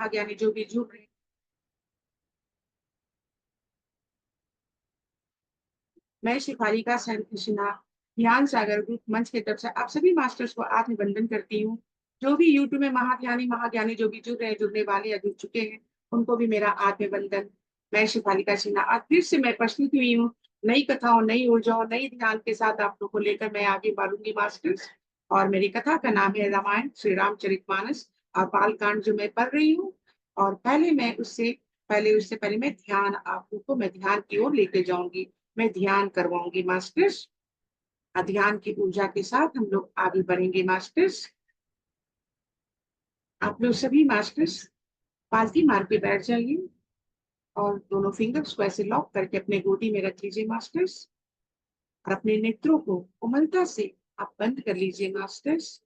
महाज्ञानी जो भी जुड़ रहे हैं, मैं शिफालिका सैन कृष्णा ध्यान सागर ग्रुप मंच की तरफ से आप सभी मास्टर्स को आत्मवंदन करती हूँ। जो भी यूट्यूब में महाज्ञानी जो भी जुड़ रहे हैं, जुड़ने वाले या जुड़ चुके हैं, उनको भी मेरा आत्मवंदन। मैं शिफालिका सिन्हा आज फिर से मैं प्रस्तुत हुई हूँ, नई कथाओं, नई ऊर्जाओं, नई ध्यान के साथ आप लोग को लेकर मैं आगे बढ़ूंगी मास्टर्स। और मेरी कथा का नाम है रामायण श्री रामचरितमानस और बाल कांड जो मैं पढ़ रही हूँ। और उससे पहले मैं ध्यान आप लोग को मैं ध्यान की ओर लेके जाऊंगी। मैं ध्यान करवाऊंगी मास्टर्स। ध्यान की ऊर्जा के साथ हम लोग आगे बढ़ेंगे मास्टर्स। आप लोग सभी मास्टर्स पालथी मार के बैठ जाइए और दोनों फिंगर्स को ऐसे लॉक करके अपने गोदी में रख लीजिए मास्टर्स। और अपने नेत्रों को कोमलता से आप बंद कर लीजिए मास्टर्स।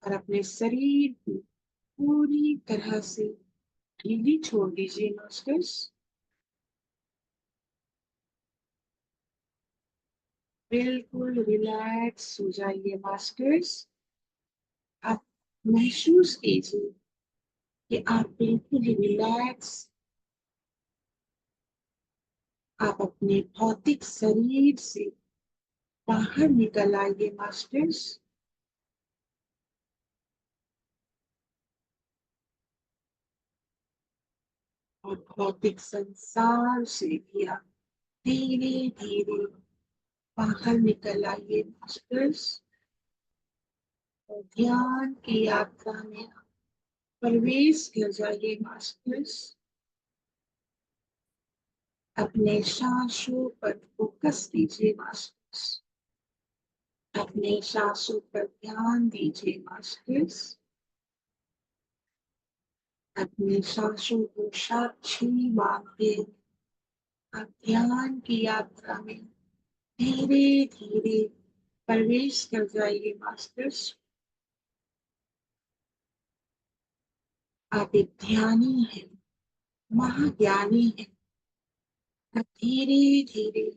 और अपने शरीर को पूरी तरह से ढीली छोड़ दीजिए मास्टर्स। बिल्कुल रिलैक्स हो जाइए मास्टर्स। आप महसूस कीजिए कि आप बिल्कुल रिलैक्स, आप अपने भौतिक शरीर से बाहर निकल आइए मास्टर्स। और भौतिक संसार से भी आप धीरे धीरे बाहर निकल आइए मास्टर्स। और ध्यान की यात्रा में आप प्रवेश कर जाइए मास्टर्स। अपने सांसों पर फोकस कीजिए मास्टर्स। अपने सांसों पर ध्यान दीजिए मास्टर्स। अपने सांसों को साक्षी मानते आप ध्यान की यात्रा में धीरे धीरे प्रवेश कर जाइए मास्टर्स। आप एक ध्यानी हैं, महाज्ञानी हैं। आप धीरे धीरे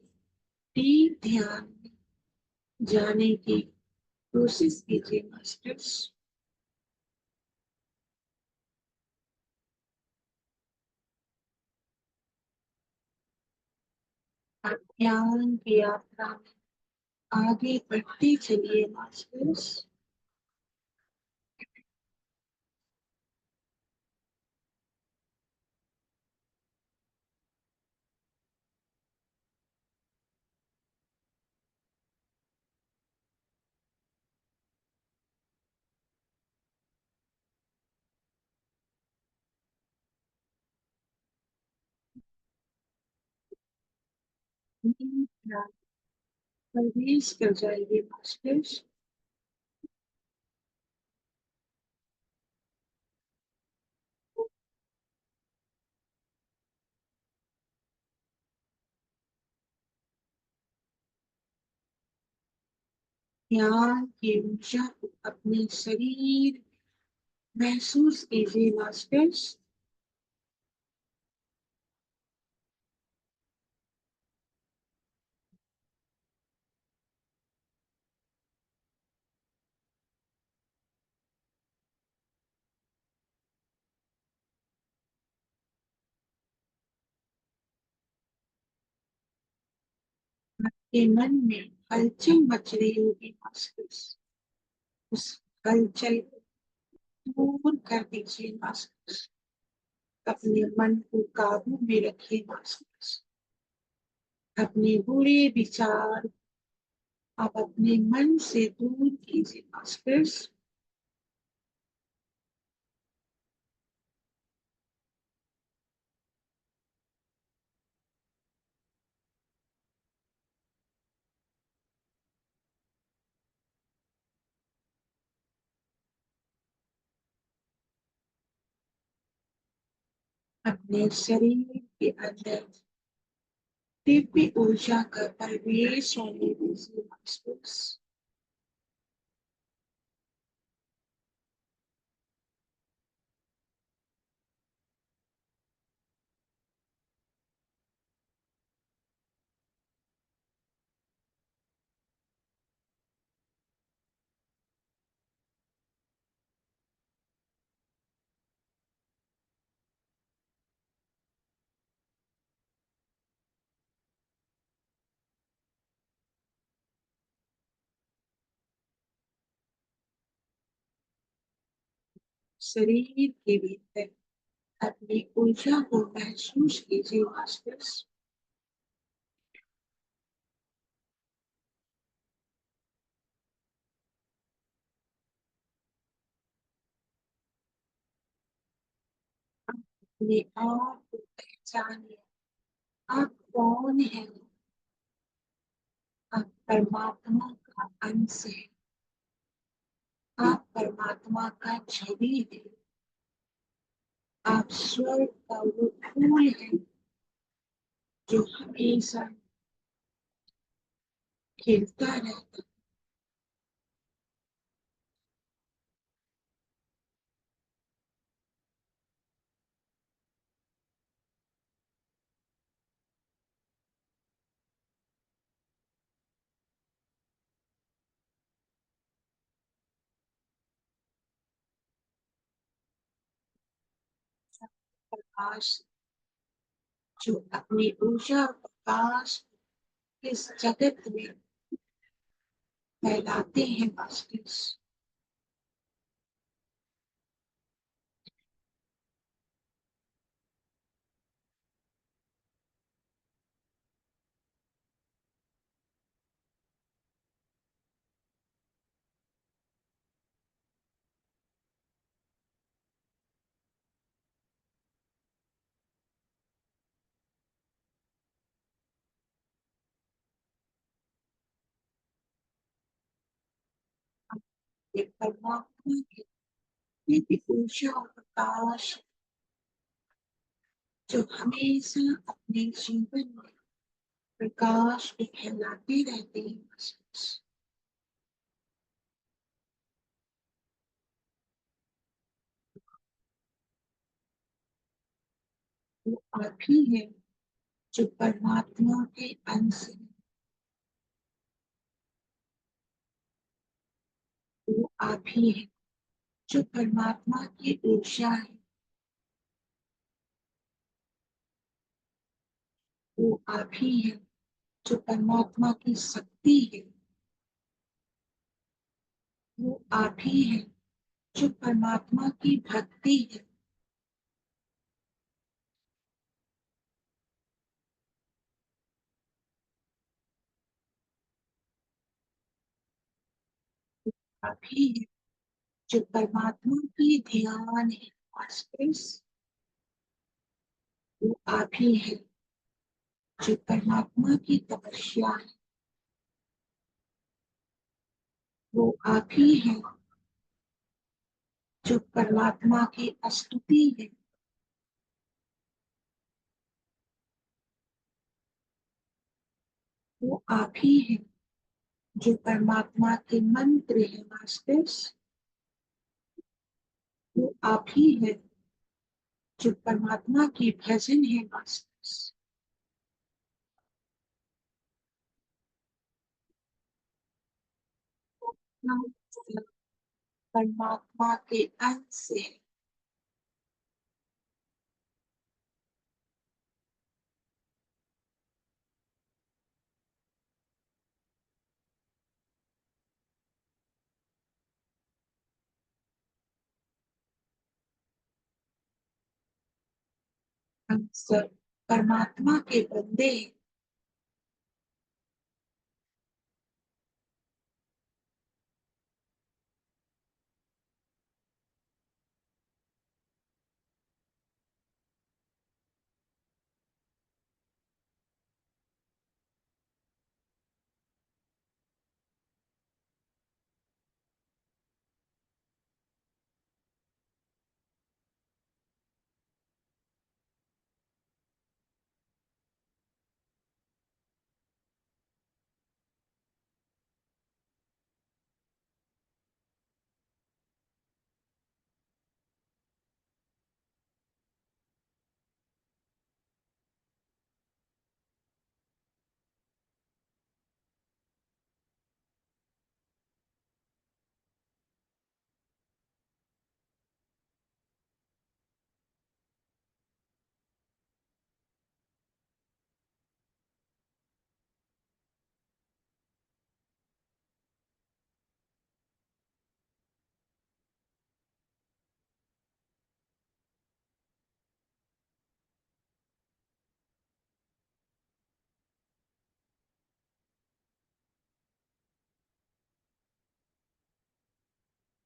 डीप ध्यान में जाने की कोशिश कीजिए मास्टर्स। आप ध्यान की यात्रा में आगे बढ़ते चलिए मास्टर्स। डीप ध्यान प्रवेश कर जाइए मास्टर्स। ध्यान की ऊर्जा को अपने शरीर महसूस कीजिए मास्टर्स। आपके मन में हलचल मच रही होगी मास्टर्स। उस हलचल को दूर कर दीजिए मास्टर्स। अपने मन को काबू में रखिए मास्टर्स। अपने बुरे विचार आप अपने मन से दूर कीजिए मास्टर्स। अपने शरीर के अंदर दिव्य ऊर्जा का प्रवेश होने दीजिए मास्टर्स। शरीर के भीतर अपनी ऊर्जा को महसूस कीजिए मास्टर्स। अपने आप को पहचानिए। आप कौन है? आप परमात्मा का अंश है। आप परमात्मा का छवि है। आप स्वर्ग का वो फूल है जो हमेशा खिलता रहता प्रकाश, जो अपनी ऊर्जा और प्रकाश इस जगत में फैलाते हैं मास्टर्स। ये परमात्मा की ऊर्जा और प्रकाश जो हमेशा अपने जीवन में प्रकाश को फैलाते रहते हैं मास्टर्स। वो आप ही है जो परमात्मा के अंश है। वो आप ही है जो परमात्मा की ऊर्जा है। वो आप ही है जो परमात्मा की शक्ति है। वो आप ही है जो परमात्मा की भक्ति है। आप ही है जो परमात्मा की ध्यान है मास्टर्स। वो आप ही है जो परमात्मा की तपस्या है। वो आप ही है जो परमात्मा की स्तुति है। वो आप ही है जो परमात्मा के मंत्र है मास्टर्स। वो आप ही है जो परमात्मा की भजन है मास्टर्स। हम सब परमात्मा के अंश है। हम सब परमात्मा के बंदे हैं।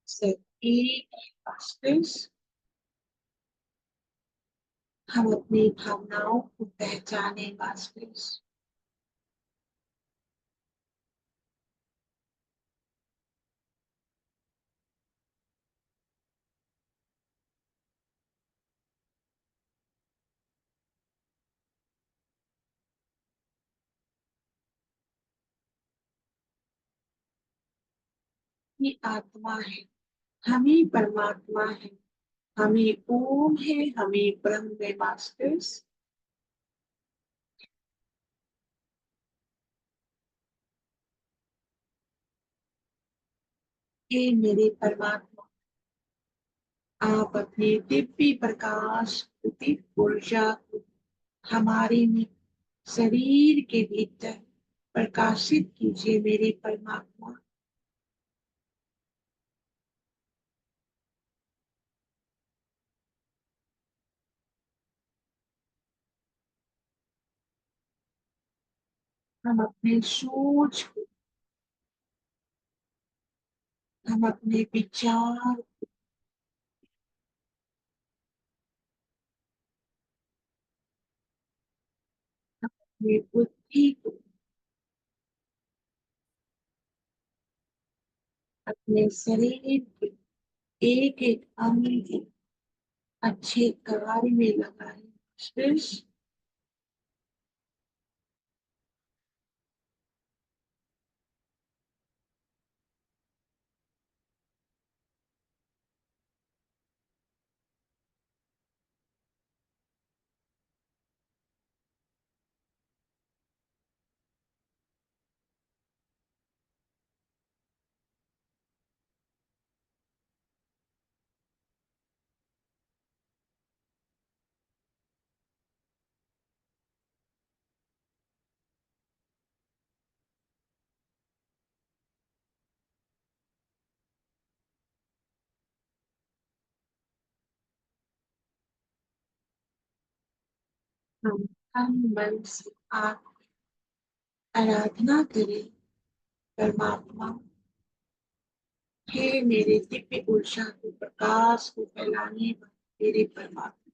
सिर्फ एक ही मस्तिष्क। हम अपनी भावनाओं को पहचाने मस्तिष्क। ये आत्मा है, हम ही परमात्मा है, हम ही ओम है, हम ही ब्रह्म है मस्तिष्क। हे मेरे परमात्मा, आप अपने दिव्य प्रकाश, दिव्य ऊर्जा को हमारे शरीर के भीतर प्रकाशित कीजिए मेरे परमात्मा। हम अपने सोच को, हम अपने विचार, अपने बुद्धि को, अपने शरीर के एक एक अंग को अच्छे कार्य में लगाए। मस्तिष्क, हम तन मन से आप आराधना करें। परमात्मा, हे मेरे दिव्य ऊर्जा को, प्रकाश को फैलाने वाले मेरे परमात्मा,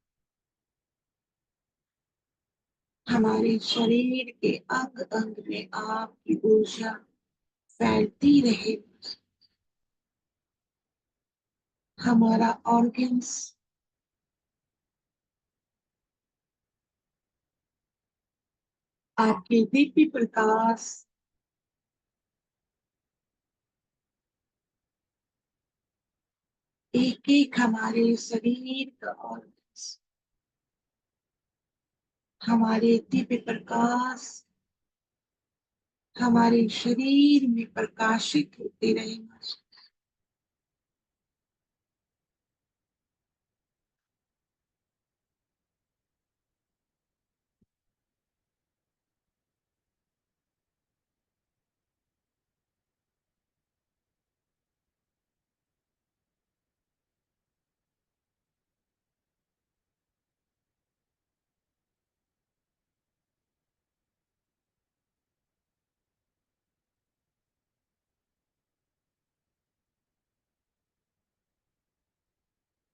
हमारे शरीर के अंग अंग में आपकी ऊर्जा फैलती रहे। हमारा ऑर्गन्स आपके दिव्य प्रकाश, एक एक हमारे शरीर का ऑर्गन्स हमारे दिव्य प्रकाश हमारे शरीर में प्रकाशित होते रहे।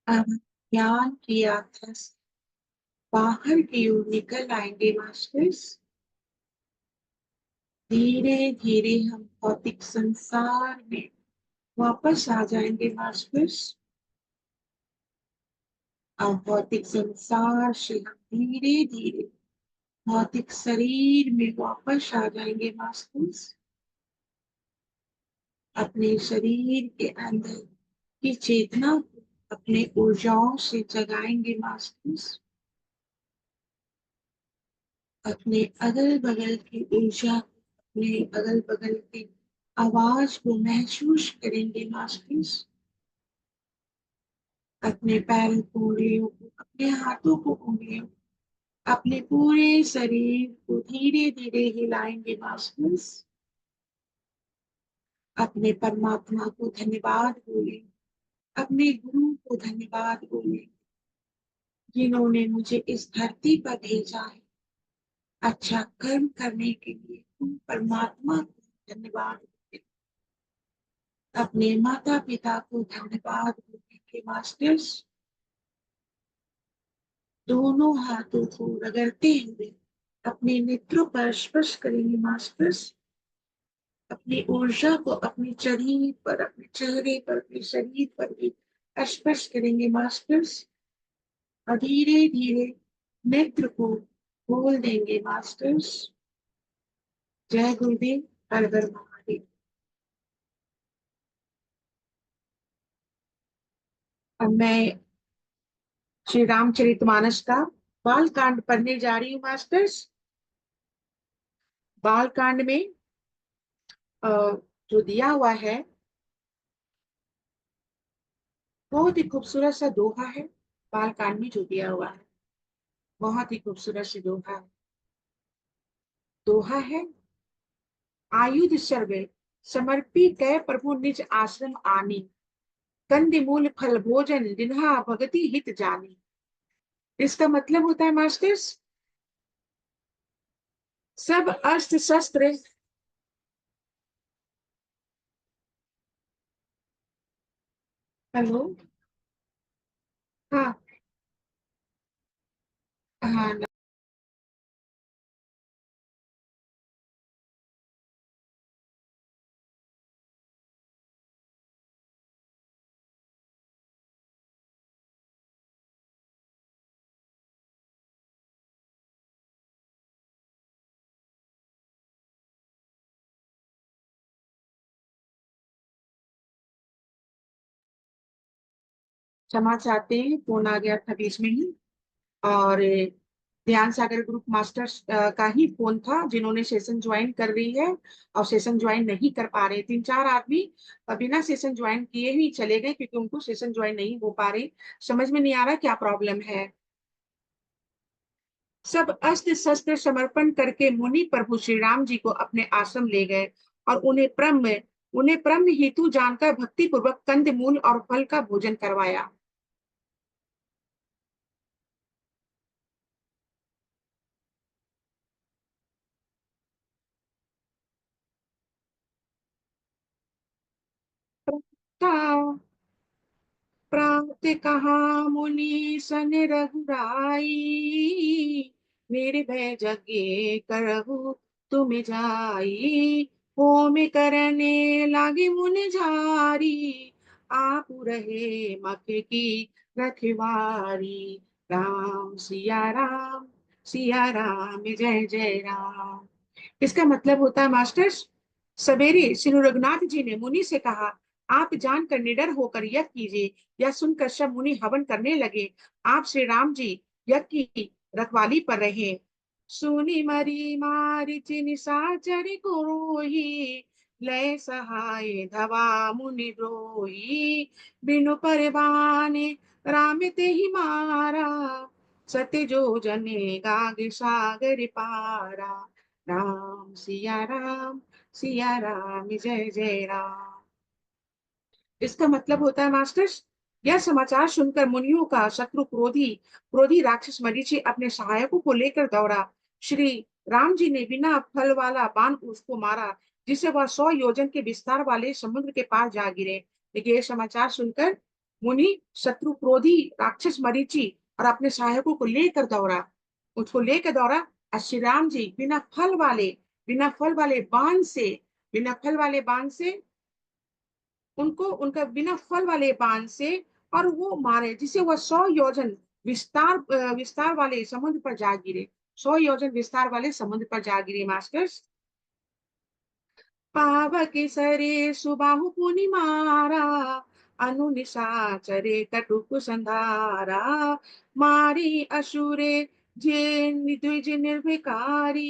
अब ज्ञान की यात्रा से बाहर की ओर निकल आएंगे मास्टर्स। धीरे धीरे हम भौतिक संसार में वापस आ जाएंगे मास्टर्स। अब भौतिक संसार से हम धीरे धीरे भौतिक शरीर में वापस आ जाएंगे मास्टर्स। अपने शरीर के अंदर की चेतना को अपने ऊर्जाओं से जगाएंगे मास्टर्स। अपने अगल बगल की ऊर्जा, अपने अगल बगल की आवाज को महसूस करेंगे मास्टर्स। अपने पैरों को, उंगलियों को, अपने हाथों को, उंगलियों, अपने पूरे शरीर को धीरे धीरे हिलाएंगे मास्टर्स। अपने परमात्मा को धन्यवाद बोले, अपने गुरु को धन्यवाद बोले, जिन्होंने मुझे इस धरती पर भेजा है अच्छा कर्म करने के लिए। उन परमात्मा को धन्यवाद बोले। अपने माता पिता को धन्यवाद बोलेंगे मास्टर्स। दोनों हाथों को रगड़ते हुए अपने नेत्रों पर स्पर्श करेंगे मास्टर्स। अपनी ऊर्जा को अपने शरीर पर, अपने चेहरे पर, अपने शरीर पर भी स्पर्श करेंगे मास्टर्स। और धीरे धीरे नेत्र को खोल देंगे मास्टर्स। जय गुरुदेव, हर हर महादेव। अब मैं श्री रामचरितमानस का बाल कांड पढ़ने जा रही हूँ मास्टर्स। बाल कांड में जो दिया हुआ है बहुत ही खूबसूरत सा दोहा है। बाल कांड में जो दिया हुआ है बहुत ही खूबसूरत सी दोहा है। दोहा है, आयुध सर्वे समर्पी कै प्रभु निज आश्रम आनी, कंद मूल फल भोजन जिन्हा भगति हित जानी। इसका मतलब होता है मास्टर्स, सब अस्त्र शस्त्र। हेलो। हाँ। हाँ। क्षमा चाहते हैं, फोन आ गया था बीच में ही। और ध्यान सागर ग्रुप मास्टर्स का ही फोन था, जिन्होंने सेशन ज्वाइन कर रही है और सेशन ज्वाइन नहीं कर पा रहे। तीन चार आदमी बिना सेशन ज्वाइन किए ही चले गए क्योंकि उनको सेशन ज्वाइन नहीं हो पा रही। समझ में नहीं आ रहा क्या प्रॉब्लम है। सब अस्त्र शस्त्र समर्पण करके मुनि प्रभु श्री राम जी को अपने आश्रम ले गए और उन्हें ब्रह्म हेतु जानकर भक्ति पूर्वक कंद मूल और फल का भोजन करवाया। प्रात कहा मुनि सन रघुराई, निर्भय जगे करहु तुम जाई। होम करने लागे मुन झारी, आप रहे मख की रखवारी। राम सिया राम जय जय राम। इसका मतलब होता है मास्टर्स, सवेरे श्री रघुनाथ जी ने मुनि से कहा, आप जानकर निडर होकर यज्ञ कीजिए। यह सुनकर सब मुनि हवन करने लगे। आप श्री राम जी यज्ञ की रखवाली पर रहे। सुनि मरी मारिचि निशाचर कोहि, लय सहाय धवा मुनि द्रोही। बिनु परवाने राम ते ही मारा, सत्य जो जने गाग सागर पारा। सिया राम जय जय राम। इसका मतलब होता है मास्टर्स, यह समाचार सुनकर मुनियों का शत्रु क्रोधी क्रोधी राक्षस मरीचि अपने सहायकों को लेकर दौड़ा। श्री राम जी ने बिना फल वाला बाण उसको मारा, जिससे वह 100 योजन के विस्तार वाले समुद्र के पास जा गिरे। देखिए, यह समाचार सुनकर मुनि शत्रु क्रोधी राक्षस मरीचि और अपने सहायकों को लेकर दौड़ा, उसको लेकर दौड़ा। और श्री राम जी बिना फल वाले बाण से उनको उनका बिना फल वाले बाण से और वो मारे, जिसे वह 100 योजन विस्तार वाले समुद्र पर जा गिरे। 100 योजन विस्तार वाले समुद्र पर जा गिरे मास्टर्स। पावक सरे सुबाहु पुनि मारा, अनु निशाचरे कटुक संधारा। मारी असुरे जे द्विज निर्भिकारी,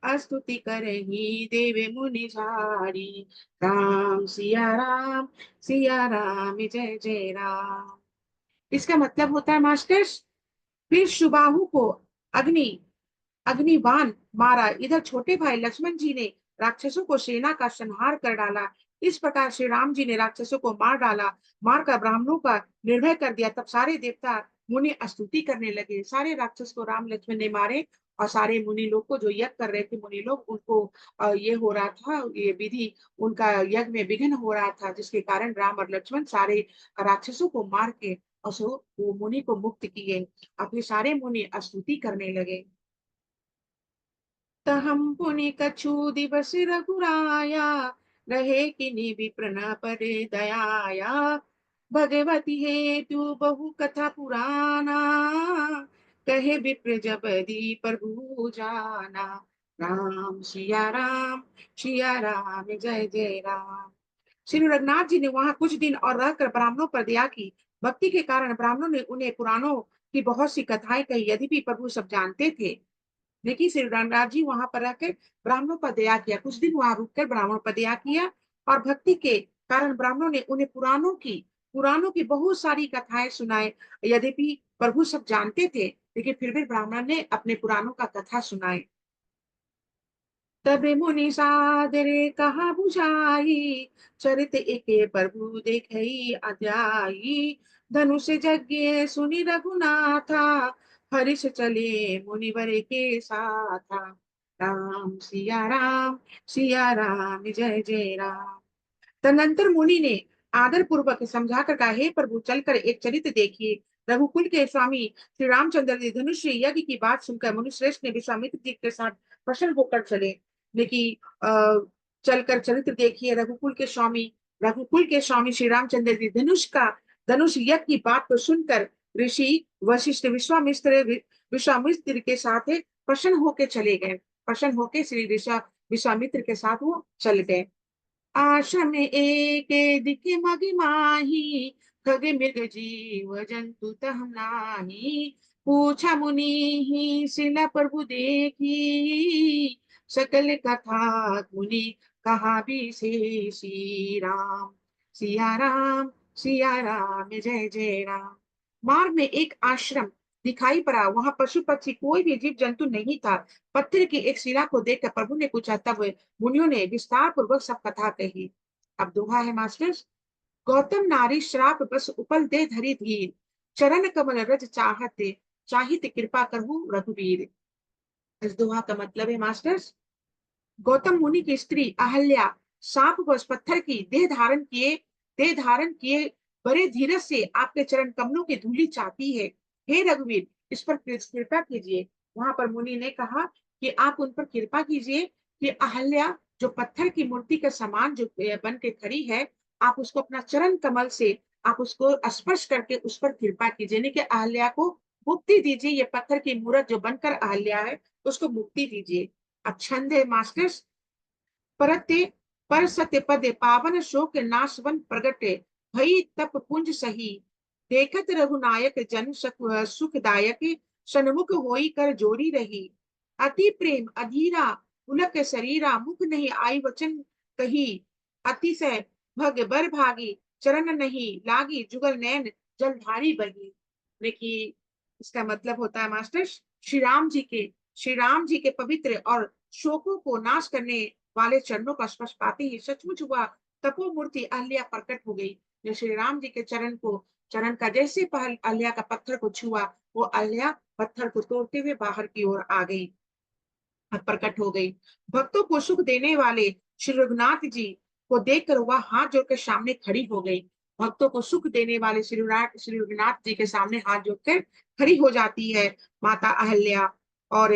स्तुति करही देव मुनि झारी। सिया राम जय जय राम। इसका मतलब होता है मास्टर्स, फिर सुबाहु को अग्नि अग्निबाण मारा। इधर छोटे भाई लक्ष्मण जी ने राक्षसों को सेना का संहार कर डाला। इस प्रकार श्री राम जी ने राक्षसों को मार डाला, मारकर ब्राह्मणों का निर्भय कर दिया। तब सारे देवता मुनि स्तुति करने लगे। सारे राक्षस को राम लक्ष्मण ने मारे और सारे मुनि लोग को जो यज्ञ कर रहे थे मुनि लोग उनको ये हो रहा था, ये विधि उनका यज्ञ में विघ्न हो रहा था, जिसके कारण राम और लक्ष्मण सारे राक्षसों को मार के और वो मुनि को मुक्त किए। अब ये सारे मुनि स्तुति करने लगे। तहम पुनि कछु दिवस रघुराया, रहे किन्हीं विप्र न परे दयाया। भगवती हेतु बहु कथा पुराना, कहे विप्र जबदि प्रभु जाना। सिया राम जय जय राम। श्री रघुनाथ जी ने वहां कुछ दिन और रहकर ब्राह्मणों पर दया की। भक्ति के कारण ब्राह्मणों ने उन्हें पुराणों की बहुत सी कथाएं कही, यद्यपि प्रभु सब जानते थे। देखिए श्री रामदास जी वहां पर रहकर ब्राह्मणों पर दया किया, कुछ दिन वहां रुककर ब्राह्मणों पर दया किया, और भक्ति के कारण ब्राह्मणों ने उन्हें पुराणों की बहुत सारी कथाएं सुनाए। यद्यपि प्रभु सब जानते थे, लेकिन फिर भी ब्राह्मण ने अपने पुराणों का कथा सुनाए। तब मुनि सादरे कहा बुझाई, चरित एके प्रभु देखई अध्यायी। धनुष यज्ञ सुनि रघुनाथा, हरिष चले मुनिवर के साथा। सिया राम जय जय राम। तदनंतर मुनि ने आदर पूर्वक समझाकर कहा, हे प्रभु चलकर एक चरित्र देखिए। रघुकुल के स्वामी श्री रामचंद्र जी धनुष यज्ञ की बात सुनकर मुनिश्रेष्ठ ने विश्वामित्र जी के साथ प्रसन्न होकर चले। लेकिन चलकर चरित्र देखिए, रघुकुल के स्वामी श्री रामचंद्र जी धनुष यज्ञ की बात को सुनकर ऋषि वशिष्ठ विश्वामित्र के साथ प्रसन्न होके चले गए। प्रसन्न होके श्री विश्वामित्र के साथ वो चल गए। आश्रम एक दिखे मग माही, खग मृग जीव जंतु तह नाही। पूछा मुनि ही शिला प्रभु देखी, सकल कथा मुनि कहा विशेषी। सिया राम जय जय राम। मार्ग में एक आश्रम दिखाई पड़ा, वहां पशु पक्षी कोई भी जीव जंतु नहीं था। पत्थर की एक शिला को देखकर प्रभु ने पूछा, तब मुनियों ने विस्तार पूर्वक सब कथा कही। अब दोहा है मास्टर्स। गौतम नारी श्राप बस उपल दे धरी धीर, चरण कमल रज चाहित कृपा करहु रघुवीर। इस दोहा का मतलब है मास्टर्स, गौतम मुनि की स्त्री अहल्या सांप व पत्थर की देह धारण किए बड़े धीरज से आपके चरण कमलों की धूलि चाहती है। हे रघुवीर, इस पर कृपा कीजिए। वहां पर मुनि ने कहा कि आप उन पर कृपा कीजिए कि अहल्या जो पत्थर की मूर्ति के समान जो बन के खड़ी है, आप उसको अपना चरण कमल से आप उसको स्पर्श करके उस पर कृपा कीजिए, यानी कि अहल्या को मुक्ति दीजिए। ये पत्थर की मूर्त जो बनकर अहल्या है उसको मुक्ति दीजिए। अब छंद है मास्टर्स। परते पर सत्य पदे पावन शोक नाशवन प्रगटे, भई तप पुंज सही। देखत रघुनायक जन सुखदायक, सन्मुख होई कर जोरी रही। अति प्रेम अधीरा पुलक शरीरा, मुख नहीं आई वचन कही। अतिशय भग बर भागी, चरण नहीं लागी जुगल नैन जलधारी बही। देखिए इसका मतलब होता है मास्टर, श्री राम जी के पवित्र और शोकों को नाश करने वाले चरणों का स्पर्श पाते ही सचमुच हुआ तपो मूर्ति अहल्या प्रकट हो गई। जो श्री राम जी के चरण का जैसे पहल अहल्या का पत्थर को छुआ, वो अहल्या पत्थर को तोड़ते हुए बाहर की ओर आ गई, प्रकट हो गई। भक्तों को सुख देने वाले श्री रघुनाथ जी को देखकर वह हाथ जोड़कर सामने खड़ी हो गई। भक्तों को सुख देने वाले श्री रघुनाथ जी के सामने हाथ जोड़कर खड़ी हो जाती है माता अहल्या। और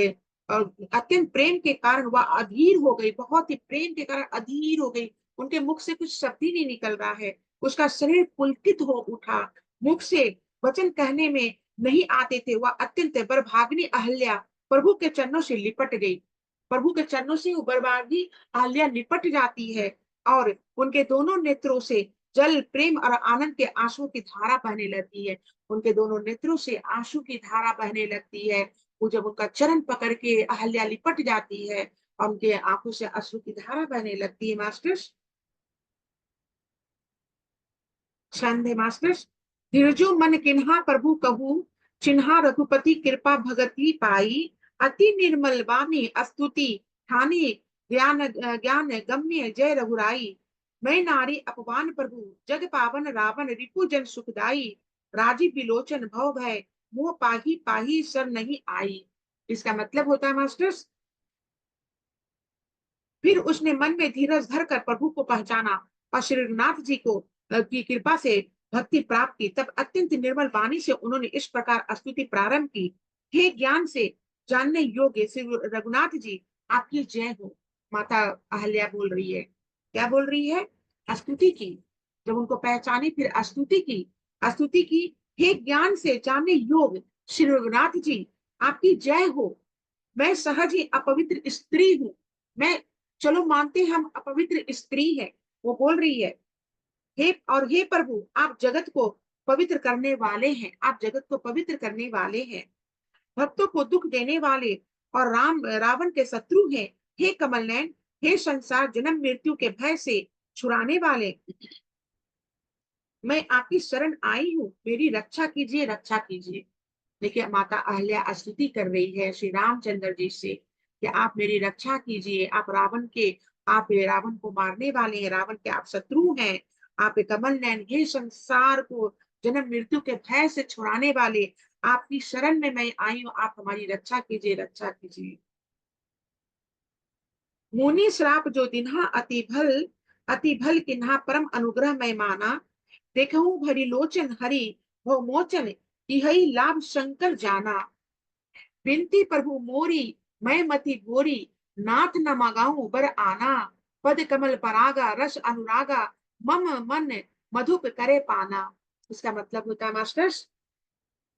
अत्यंत प्रेम के कारण वह अधीर हो गई, बहुत ही प्रेम के कारण अधीर हो गई। उनके मुख से कुछ शब्द ही नहीं निकल रहा है, उसका शरीर पुलकित हो उठा, मुख से वचन कहने में नहीं आते थे। वह अत्यंत बर्भाग्नि अहल्या प्रभु के चरणों से लिपट गई। प्रभु के चरणों से बर्भाग्नि अहल्या लिपट जाती है, और उनके दोनों नेत्रों से जल प्रेम और आनंद के आंसू की धारा बहने लगती है। उनके दोनों नेत्रों से आंसू की धारा बहने लगती है। वो जब उनका चरण पकड़ के अहल्या लिपट जाती है और उनके आंखों से अश्रु की धारा बहने लगती है मास्टर्स। छंद है मास्टर्स। धीरजो मन किन्हा प्रभु कहू, चिन्हा रघुपति कृपा भगति पाई। अति निर्मल वाणी स्तुति ठानी, ज्ञान ज्ञान गम्य जय रघुराई। मैं नारी अपमान प्रभु, जग पावन रावण रिपु जन सुखदाई। राजीव विलोचन भव भय, मोह पाही पाही सर नहीं आई। इसका मतलब होता है मास्टर्स, फिर उसने मन में धीरज धरकर प्रभु को पहचाना और श्री रघुनाथ जी को की कृपा से भक्ति प्राप्त की। तब अत्यंत निर्मल वाणी से उन्होंने इस प्रकार स्तुति प्रारंभ की, हे ज्ञान से जानने योग्य श्री रघुनाथ जी, आपकी जय हो। माता अहल्या बोल रही है, क्या बोल रही है? स्तुति की। जब उनको पहचानी फिर स्तुति की, स्तुति की, हे ज्ञान से जानने योग्य श्री रघुनाथ जी, आपकी जय हो। मैं सहज ही अपवित्र स्त्री हूँ। मैं, चलो मानते हम अपवित्र स्त्री है, वो बोल रही है, हे प्रभु, आप जगत को पवित्र करने वाले हैं, आप जगत को पवित्र करने वाले हैं, भक्तों को दुख देने वाले और रावण के शत्रु हैं। हे कमल नयन, हे संसार जन्म मृत्यु के भय से छुड़ाने वाले, मैं आपकी शरण आई हूँ, मेरी रक्षा कीजिए, रक्षा कीजिए। देखिए माता अहल्या स्तुति कर रही है श्री रामचंद्र जी से कि आप मेरी रक्षा कीजिए, आप रावण को मारने वाले हैं, रावण के आप शत्रु हैं, आप कमल नयन, हे संसार को जन्म मृत्यु के भय से छुड़ाने वाले, आपकी शरण में मैं आई हूँ, आप हमारी रक्षा कीजिए, रक्षा कीजिए। मुनि श्राप जो दिन्हा अति भल किन्हा परम अनुग्रह मैं माना, देखूं भरी लोचन हरि भव मोचन, इहई लाभ शंकर जाना। विनती प्रभु मोरी मैं मति गोरी, नाथ न मगाऊं बर आना, पद कमल परागा रस अनुरागा, मम मन मधुप करे पाना। इसका मतलब होता है मास्टर्स,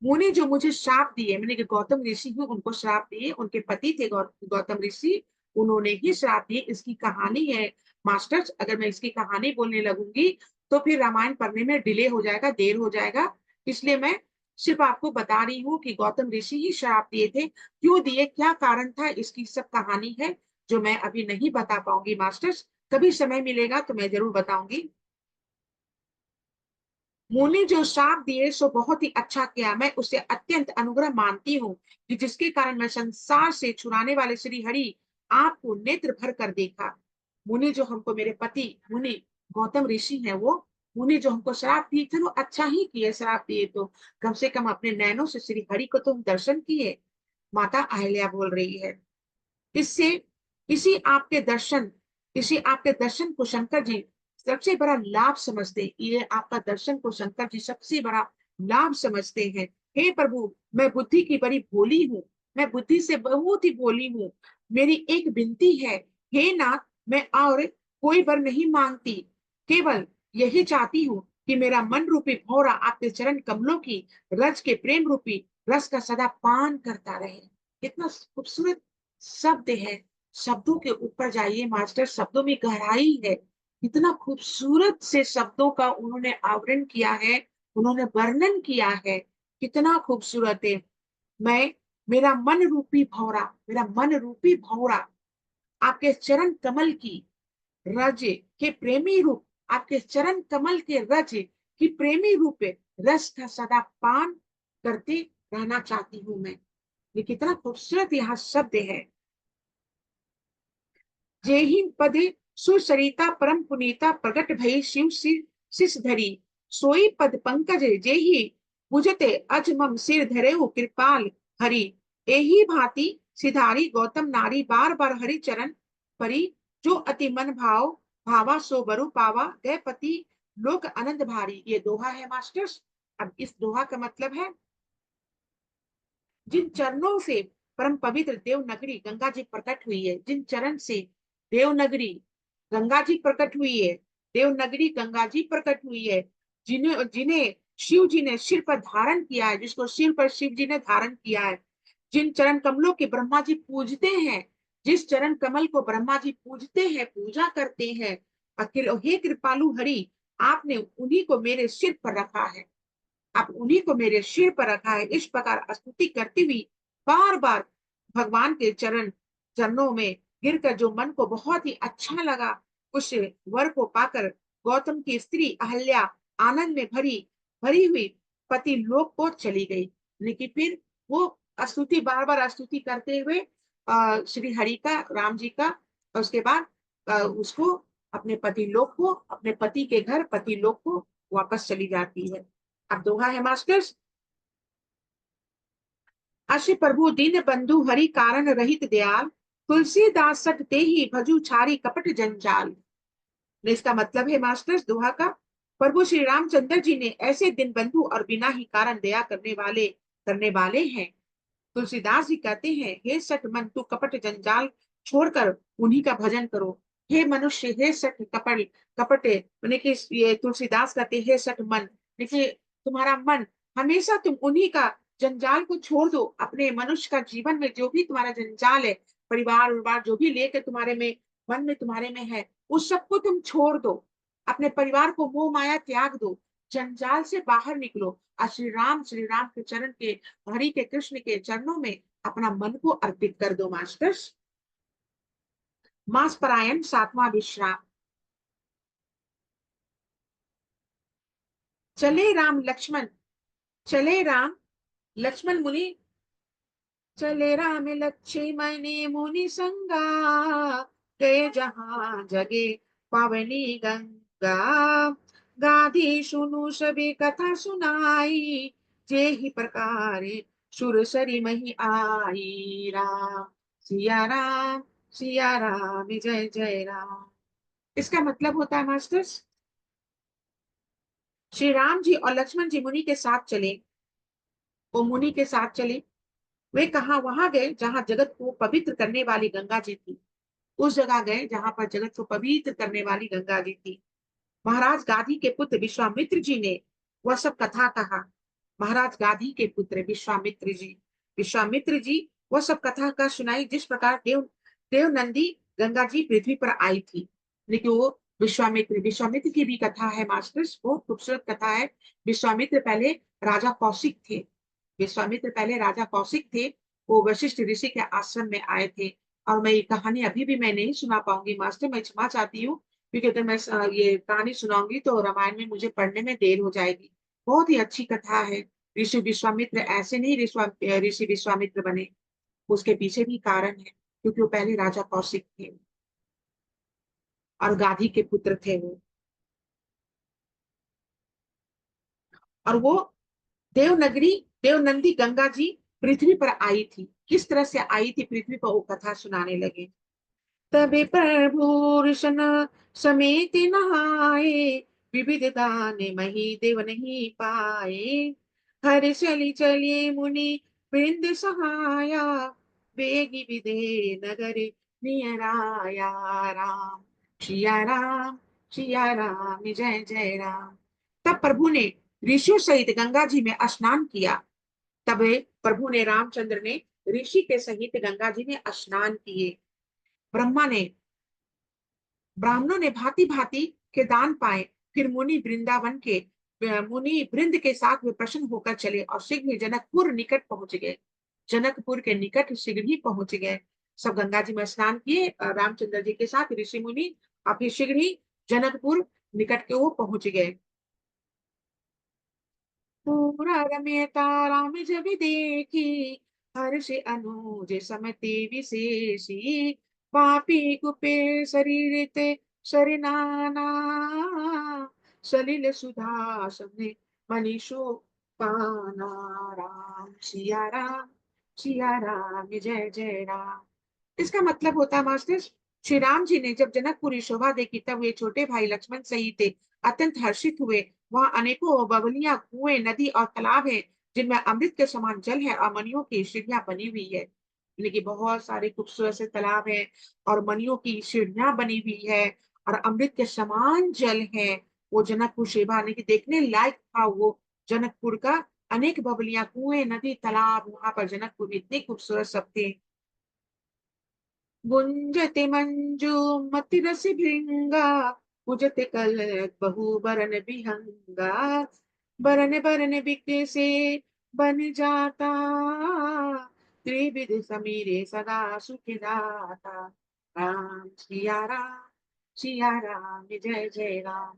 मुनि जो मुझे श्राप दिए, मैंने कि गौतम ऋषि ही उनको श्राप दिए, उनके पति थे गौतम ऋषि, उन्होंने ही श्राप दिए। इसकी कहानी है मास्टर्स, अगर मैं इसकी कहानी बोलने लगूंगी तो फिर रामायण पढ़ने में डिले हो जाएगा, देर हो जाएगा, इसलिए मैं सिर्फ आपको बता रही हूँ कि गौतम ऋषि ही श्राप दिए थे। क्यों दिए, क्या कारण था, इसकी सब कहानी है जो मैं अभी नहीं बता पाऊंगी मास्टर्स, कभी समय मिलेगा तो मैं जरूर बताऊंगी। मुनि जो श्राप दिए सो बहुत ही अच्छा किया, मैं उसे अत्यंत अनुग्रह मानती हूँ कि जिसके कारण मैं संसार से छुड़ाने वाले श्री हरि आपको नेत्र भर कर देखा। मुनि जो हमको, मेरे पति मुनि गौतम ऋषि है वो, मुनि जो हमको श्राप दिए थे वो अच्छा ही किए, श्राप दिए तो कम से कम अपने नैनों से श्री हरि को तुम दर्शन किए। माता अहल्या बोल रही है, इससे इसी आपके दर्शन इसी आपके दर्शन को शंकर जी सबसे बड़ा लाभ समझते, ये आपका दर्शन को शंकर जी सबसे बड़ा लाभ समझते हैं। हे प्रभु, मैं बुद्धि की बड़ी भोली हूँ, मैं बुद्धि से बहुत ही भोली हूँ, मेरी एक विनती है, हे नाथ, मैं और कोई वर नहीं मांगती, केवल यही चाहती हूँ कि मेरा मन रूपी भौरा आपके चरण कमलों की रज के प्रेम रूपी रस का सदा पान करता रहे। कितना खूबसूरत शब्द है, शब्दों के ऊपर जाइए मास्टर, शब्दों में गहराई है, इतना खूबसूरत से शब्दों का उन्होंने आवरण किया है, उन्होंने वर्णन किया है, कितना खूबसूरत है। मैं, मेरा मन रूपी भौरा, मेरा मन रूपी भौरा आपके चरण कमल की रज के प्रेमी रूप, आपके चरण कमल के रज की प्रेमी रूप रस का सदा पान करते रहना चाहती हूँ मैं। ये कितना खूबसूरत यहाँ शब्द है। जेहि पद सुसरिता परम पुनीता प्रकट भई शिव शिष धरी, सोई पद पंकज जेहि बुझते अज मम सिर धरे कृपाल हरि, एही भांति सिधारी गौतम नारी बार बार हरि चरण परी, जो अति मन भाव भावा सो बरु पावा, गए पति लोक आनंद भारी। ये दोहा है मास्टर्स। अब इस दोहा का मतलब है, जिन चरणों से परम पवित्र देवनगरी गंगा जी प्रकट हुई है, जिन चरण से देवनगरी गंगा जी प्रकट हुई है, देवनगरी गंगा जी प्रकट हुई है, जिन्हें जिन्हें शिव जी ने सिर पर धारण किया है, जिसको सिर पर शिव जी ने धारण किया है, जिन चरण कमलों के ब्रह्मा जी पूजते हैं, जिस चरण कमल को ब्रह्मा जी पूजते हैं, पूजा करते हैं, हे कृपालु हरि, आपने उन्हीं को मेरे सिर पर रखा है, आप उन्हीं को मेरे सिर पर रखा है। इस प्रकार स्तुति करती हुई बार बार भगवान के चरणों में गिरकर जो मन को बहुत ही अच्छा लगा, उस वर को पाकर गौतम की स्त्री अहल्या आनंद में भरी भरी हुई पति लोक को चली गई। लेकिन फिर वो स्तुति बार बार स्तुति करते हुए श्री हरि का, राम जी का, और उसके बाद उसको अपने पति लोक को, अपने पति के घर पति लोक को वापस चली जाती है। अब दोहा है मास्टर्स, अश प्रभु दीन बंधु हरि कारण रहित दयाल, तुलसीदास सठ ते ही भजू छारी कपट जंजाल। इसका मतलब है मास्टर्स दोहा का, प्रभु श्री रामचंद्र जी ने ऐसे दिन बंधु और बिना ही कारण दया करने वाले हैं। तुलसीदास जी कहते हैं, हे सठ मन तू कपट जंजाल छोड़कर उन्हीं का भजन करो। हे मनुष्य, हे सठ कपट कपटे, यानी कि ये तुलसीदास कहते हैं, हे सठ मन, देखिए तुम्हारा मन हमेशा तुम उन्हीं का जंजाल को छोड़ दो। अपने मनुष्य का जीवन में जो भी तुम्हारा जंजाल है, परिवार उरिवार जो भी लेकर तुम्हारे में मन में तुम्हारे में है, उस सबको तुम छोड़ दो। अपने परिवार को मोह माया त्याग दो, जंजाल से बाहर निकलो और श्री राम के चरण के, हरि के, कृष्ण के चरणों में अपना मन को अर्पित कर दो मास्टर्स। मास परायण सातवां विश्राम। चले राम लक्ष्मण, चले राम लक्ष्मण मुनि, चले राम लक्ष्मण मुनि संगा, गए जहां जगे पावनी गंगा। गाधी सुनु सभी कथा सुनाई, जे ही प्रकार सुरसरी मही आई। राम सिया राम, सिया राम, जय जय राम। इसका मतलब होता है मास्टर्स, श्री राम जी और लक्ष्मण जी मुनि के साथ चले। वो मुनि के साथ चले, वे कहा, वहां गए जहां जगत को पवित्र करने वाली गंगा जी थी। उस जगह गए जहां पर जगत को पवित्र करने वाली गंगा जी थी। महाराज गाधी के पुत्र विश्वामित्र जी ने वह सब कथा कहा। महाराज गाधी के पुत्र विश्वामित्र जी वह सब कथा का सुनाई, जिस प्रकार देव नंदी गंगा जी पृथ्वी पर आई थी। लेकिन वो विश्वामित्र की भी कथा है मास्टर्स, बहुत खूबसूरत कथा है। विश्वामित्र पहले राजा कौशिक थे। विश्वामित्र पहले राजा कौशिक थे। वो वशिष्ठ ऋषि के आश्रम में आए थे। और मैं ये कहानी अभी भी मैं नहीं सुना पाऊंगी मास्टर, मैं क्षमा चाहती हूँ, क्योंकि अगर मैं ये कहानी सुनाऊंगी तो रामायण में मुझे पढ़ने में देर हो जाएगी। बहुत ही अच्छी कथा है। ऋषि विश्वामित्र ऐसे नहीं ऋषि विश्वामित्र बने, उसके पीछे भी कारण है, क्योंकि वो पहले राजा कौशिक थे और गाधी के पुत्र थे वो। और वो देवनगरी देवनंदी गंगा जी पृथ्वी पर आई थी। किस तरह से आई थी पृथ्वी पर, वो कथा सुनाने लगे। तबे प्रभु सन समेत नहाए, विविध दान मही देव नहीं पाए। हर चली चलिए मुनि वृंद सहाया, बेगी विदे नगर नियराया। राम सिया राम, सिया राम, जय जय राम। तब प्रभु ने ऋषियों सहित गंगा जी में स्नान किया। तब प्रभु ने, रामचंद्र ने ऋषि के सहित गंगा जी में स्नान किए। ब्रह्मा ने ब्राह्मणों ने भांति भांति के दान पाए। फिर मुनि वृंद के साथ वे प्रसन्न होकर चले और शीघ्र ही जनकपुर निकट पहुंच गए। जनकपुर के निकट शीघ्र ही पहुंच गए। सब गंगा जी में स्नान किए रामचंद्र जी के साथ ऋषि मुनि, और फिर शीघ्र ही जनकपुर निकट के वो पहुंच गए। पूरा रमयता राम जब देखी, हर्ष अनुज समति विशेषी। पापी कुपे शरीर ते शरीनाना, सलिल सुधा सबने मनीषो पाना। राम सिया राम, सिया राम, जय जय राम। इसका मतलब होता है मास्टर, श्री राम जी ने जब जनकपुरी शोभा देखी, तब वे छोटे भाई लक्ष्मण सहित अत्यंत हर्षित हुए। वहां अनेकों बबलियां, कुएं, नदी और तालाब हैं, जिनमें अमृत के समान जल है और मणियों की सीढ़ियां बनी हुई है। लेकिन बहुत सारे खूबसूरत से तालाब है और मणियों की सीढ़ियां बनी हुई है और अमृत के समान जल है। वो जनकपुर शोभा की देखने लायक था वो जनकपुर का। अनेक बबलियां, कुएं, नदी, तालाब वहां पर जनकपुर में इतने खूबसूरत सब थे। गुंजते मंजू मति रस भृंगा, मुझते कल बहु बरन बिहंगा। बरन बरन बिके से बन जाता, त्रिविध समीरे सदा सुख दाता। राम सिया राम, सिया राम, जय जय राम।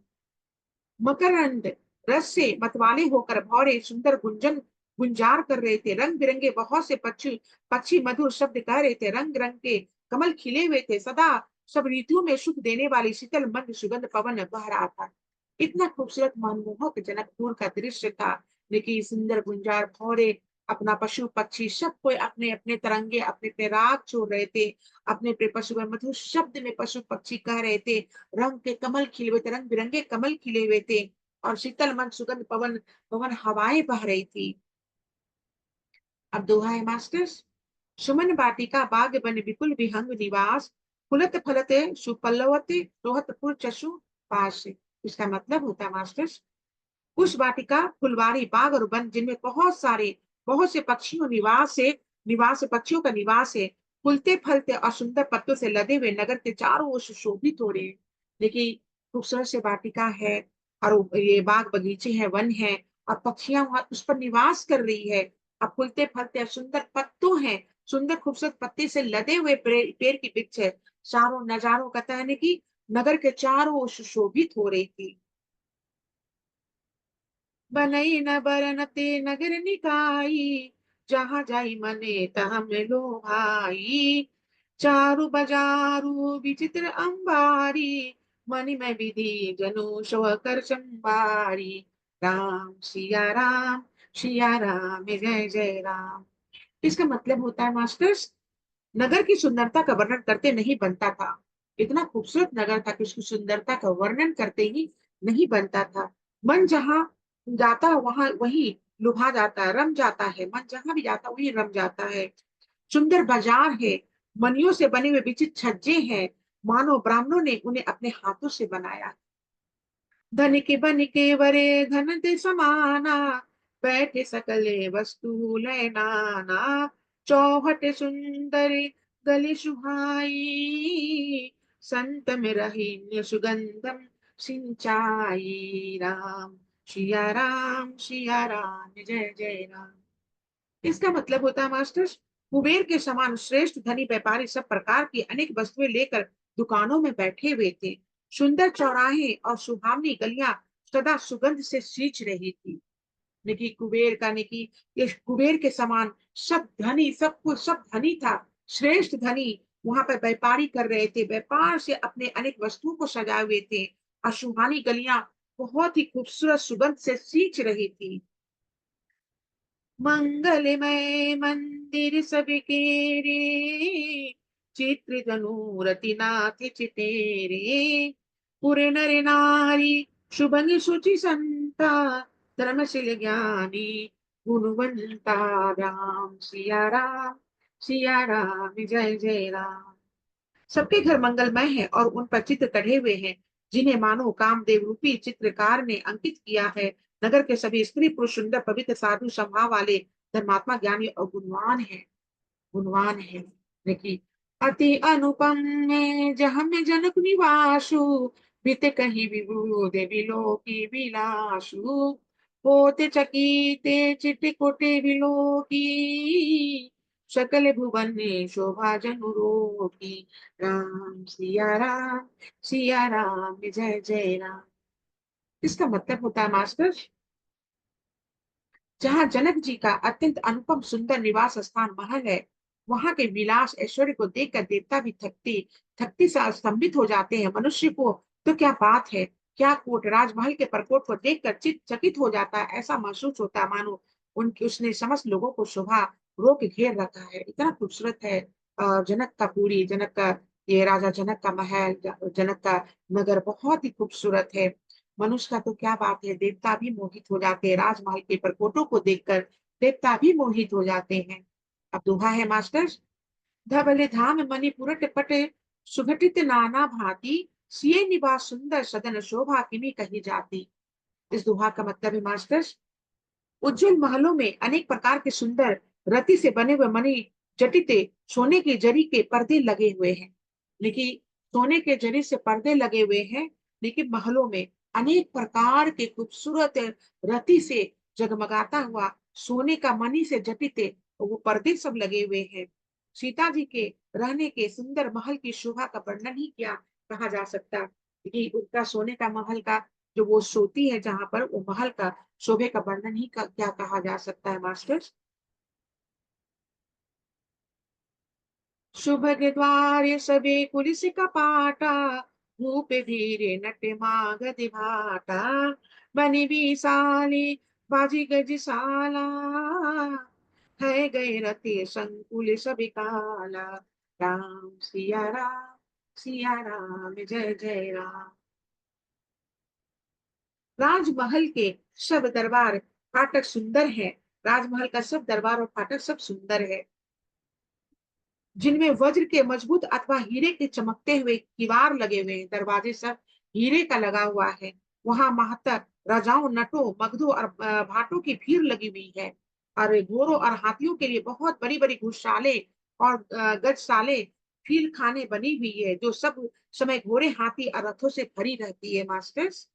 मकरंद रस से मतवाले होकर भौरे सुंदर गुंजार कर रहे थे। रंग बिरंगे बहुत से पक्षी पक्षी मधुर शब्द कह रहे थे। रंग रंग के कमल खिले हुए थे। सदा सब ऋतुओं में सुख देने वाली शीतल मंद सुगंध पवन बह रहा था। इतना खूबसूरत मनमोहक जनकपुर का दृश्य था। लेकिन सुंदर गुंजार भौरे अपना पशु पक्षी सब कोई अपने अपने तिरंगे अपने अपने राग छोड़ रहे थे, अपने अपने पशु मधुर शब्द में पशु पक्षी कह रहे थे, रंग के कमल खिले हुए थे, रंग बिरंगे कमल खिले हुए थे, और शीतल मन सुगंध पवन पवन हवाएं बह रही थी। अब दोहा है मास्टर्स। सुमन वाटिका बाग बन विपुल विहंग निवास, फुलत फलते सुपल्लवते रोहतपुर चशु पास। इसका मतलब होता है मास्टर्स, कुश वाटिका फुलवारी बाग और वन जिनमें बहुत से पक्षियों निवास है, पक्षियों का निवास है, फूलते फलते और सुंदर पत्तों से लदे हुए नगर के चारों ओर सुशोभित हो रहे हैं। देखिए, खूबसूरत से वाटिका है, और ये बाग बगीचे हैं, वन है, और पक्षियां वहां उस पर निवास कर रही है, और फूलते फलते और सुंदर पत्तों हैं, सुंदर खूबसूरत पत्ते से लदे हुए पेड़ की वृक्ष है। चारों नजारों का कहने की नगर के चारों ओर सुशोभित हो रही थी। बनई न बरनते नगर निकाई, जहाँ जाई मने तहाँ मिलो भाई। चारु बजारू विचित्र अंबारी, मनि में विधि जनु सो कर संबारी। राम सिया राम जय जय राम। इसका मतलब होता है मास्टर्स, नगर की सुंदरता का वर्णन करते नहीं बनता था। इतना खूबसूरत नगर था कि उसकी सुंदरता का वर्णन करते ही नहीं बनता था। मन जहाँ जाता वहां वही लुभा जाता है, रम जाता है, मन जहां भी जाता वही रम जाता है। सुंदर बाजार है, मनियों से बने हुए विचित्र छज्जे हैं, मानो ब्राह्मणों ने उन्हें अपने हाथों से बनाया। धन के बन के वरे धन ते समाना, बैठे सकले वस्तु लय नाना। चौहट सुंदरी गली सुहाई, संत में रही सुगंधम सिंचाई। सिया राम जय जय राम। इसका मतलब होता है मास्टर्स, कुबेर के समान श्रेष्ठ धनी व्यापारी सब प्रकार की अनेक वस्तुएं लेकर दुकानों में बैठे हुए थे। सुंदर चौराहे और सुहावनी गलियां सदा सुगंध से सींच रही थी। निकी कुबेर का निकी, ये कुबेर के समान सब धनी, सब कुछ सब धनी था, श्रेष्ठ धनी वहां पर व्यापारी कर रहे थे, व्यापार से अपने अनेक वस्तुओं को सजाए हुए थे, और सुहानी गलियां बहुत ही खूबसूरत सुगंध से सींच रही थी। मंगलमय मंदिर सबके रे, चित्र धनुरति नाथ चितेरे। पुर नर नारी शुभंग सुचि संता, धर्मशील ज्ञानी गुणवंता। सिया राम जय जय राम। सबके घर मंगलमय है और उन पर चित्र कढ़े हुए हैं, जिन्हें मानो कामदेव रूपी चित्रकार ने अंकित किया है। नगर के सभी स्त्री पुरुष सुंदर पवित्र साधु स्वभाव वाले धर्मात्मा ज्ञानी और गुणवान है। देखिए, अति अनुपम में जहाँ में जनक निवासु, बीते कहीं विभूद विलोकी विलासु। होते चकीते चिटकोटे विलोकी, सकल भुवन में शोभा जनु रोकी। सिया राम जय जय राम। इसका मतलब होता है मास्टर, जहाँ जनक जी का अत्यंत अनुपम सुंदर निवास स्थान महल है, वहां के विलास ऐश्वर्य को देखकर देवता भी थकती से स्तंभित हो जाते हैं। मनुष्य को तो क्या बात है, क्या कोट राजमहल के प्रकोट को देखकर चित चकित हो जाता है, ऐसा महसूस होता है मानो उनकी उसने समस्त लोगों को शोभा रोक घेर रखा है। इतना खूबसूरत है जनक का ये राजा जनक का महल, जनक का नगर बहुत ही खूबसूरत है। मनुष्य का तो क्या बात है, देवता भी मोहित हो जाते हैं, राजमहल के प्रकोटों को देखकर देवता भी मोहित हो जाते हैं। अब दोहा है मास्टर। धवल धाम मणिपुरट पट, सुघटित नाना भांति, सिए निवास सुंदर सदन शोभा किमी कही जाती। इस दोहा का मतलब है मास्टर्स, उज्जवल महलों में अनेक प्रकार के सुंदर रति से बने हुए मणि जटिते सोने के जरी के पर्दे लगे हुए हैं। लेकिन सोने के जरी से पर्दे लगे हुए हैं, लेकिन महलों में अनेक प्रकार के खूबसूरत रति से जगमगाता हुआ सोने का मणि से जटिते वो पर्दे सब लगे हुए हैं। सीता जी के रहने के सुंदर महल की शोभा का वर्णन ही क्या कहा जा सकता, कि उनका सोने का महल का जो वो सोती है जहां पर वो महल का शोभे का वर्णन ही क्या कहा जा सकता है मास्टर्स। शुभ के द्वार सबे कुलिस कपाटा, भूप धीरे नट माग दिभाटा। बनी विशाली बाजी गज साला, है गए रते संकुल सब काला। राम सिया राम जय जय राम। राजमहल के सब दरबार फाटक सुंदर है। राजमहल का सब दरबार और फाटक सब सुंदर है, जिनमें वज्र के मजबूत अथवा हीरे के चमकते हुए किवाड़ लगे हुए हैं। दरवाजे सब हीरे का लगा हुआ है। वहां महत्तर राजाओं, नटों, मगधों और भाटों की भीड़ लगी हुई है। और घोड़ों और हाथियों के लिए बहुत बड़ी बड़ी गौशाले और गजशाले, फील खाने बनी हुई है, जो सब समय घोड़े, हाथी और रथों से भरी रहती है मास्टर्स।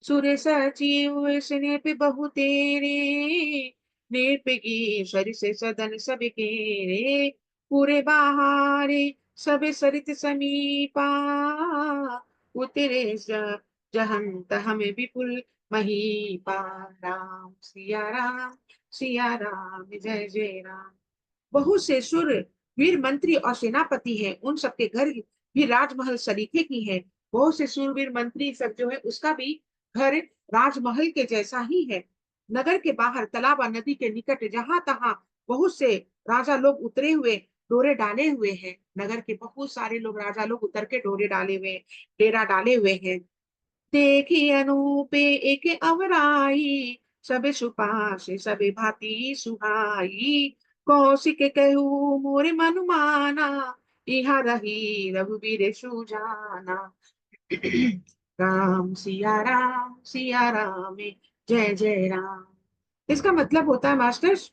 सुरेश जीव स्नेह पे बहु तेरे, नेप की सर से सदन सब केरे, पूरे बहारे सब सरित समीपा, उतरे जहंत हमें विपुल महीपा। राम सिया राम जय जय राम। बहुत से सुर, वीर मंत्री और सेनापति हैं, उन सबके घर भी राजमहल सरीखे की है। बहुत से सूरवीर मंत्री सब जो है उसका भी घर राजमहल के जैसा ही है। नगर के बाहर तालाब और नदी के निकट जहां तहां बहुत से राजा लोग उतरे हुए डोरे डाले हुए हैं। नगर के बहुत सारे लोग, राजा लोग उतर के डोरे डाले हुए, डेरा डाले हुए हैं। देखी अनूपे एक अवराई, सब सुपास सब भांति सुहाई, कौशिक कहू मोरे मन माना, इहा रही रघुबीर सुजाना। सिया राम जय जय राम। इसका मतलब होता है मास्टर्स,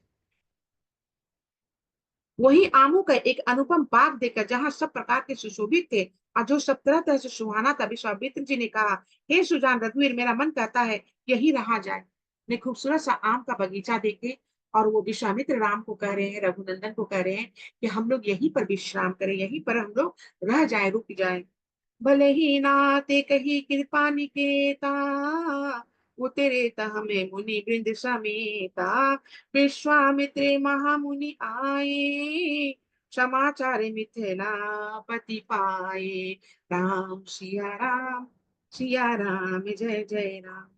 वही आमों का एक अनुपम बाग देखकर जहां सब प्रकार के सुशोभित थे और जो सब तरह तरह से सुहाना था, विश्वामित्र जी ने कहा, हे सुजान रघुवीर, मेरा मन कहता है यही रहा जाए। ने खूबसूरत सा आम का बगीचा देखे और वो विश्वामित्र राम को कह रहे हैं, रघुनंदन को कह रहे हैं कि हम लोग यहीं पर विश्राम करें, यहीं पर हम लोग रह जाए, रुक जाए। भले ही नाते कही कृपा निकेता, उतरे हमें मुनि वृंद समेता, विश्वामित्र महामुनि आए, समाचार मिथिलापति पाए। राम सिया राम जय जय राम।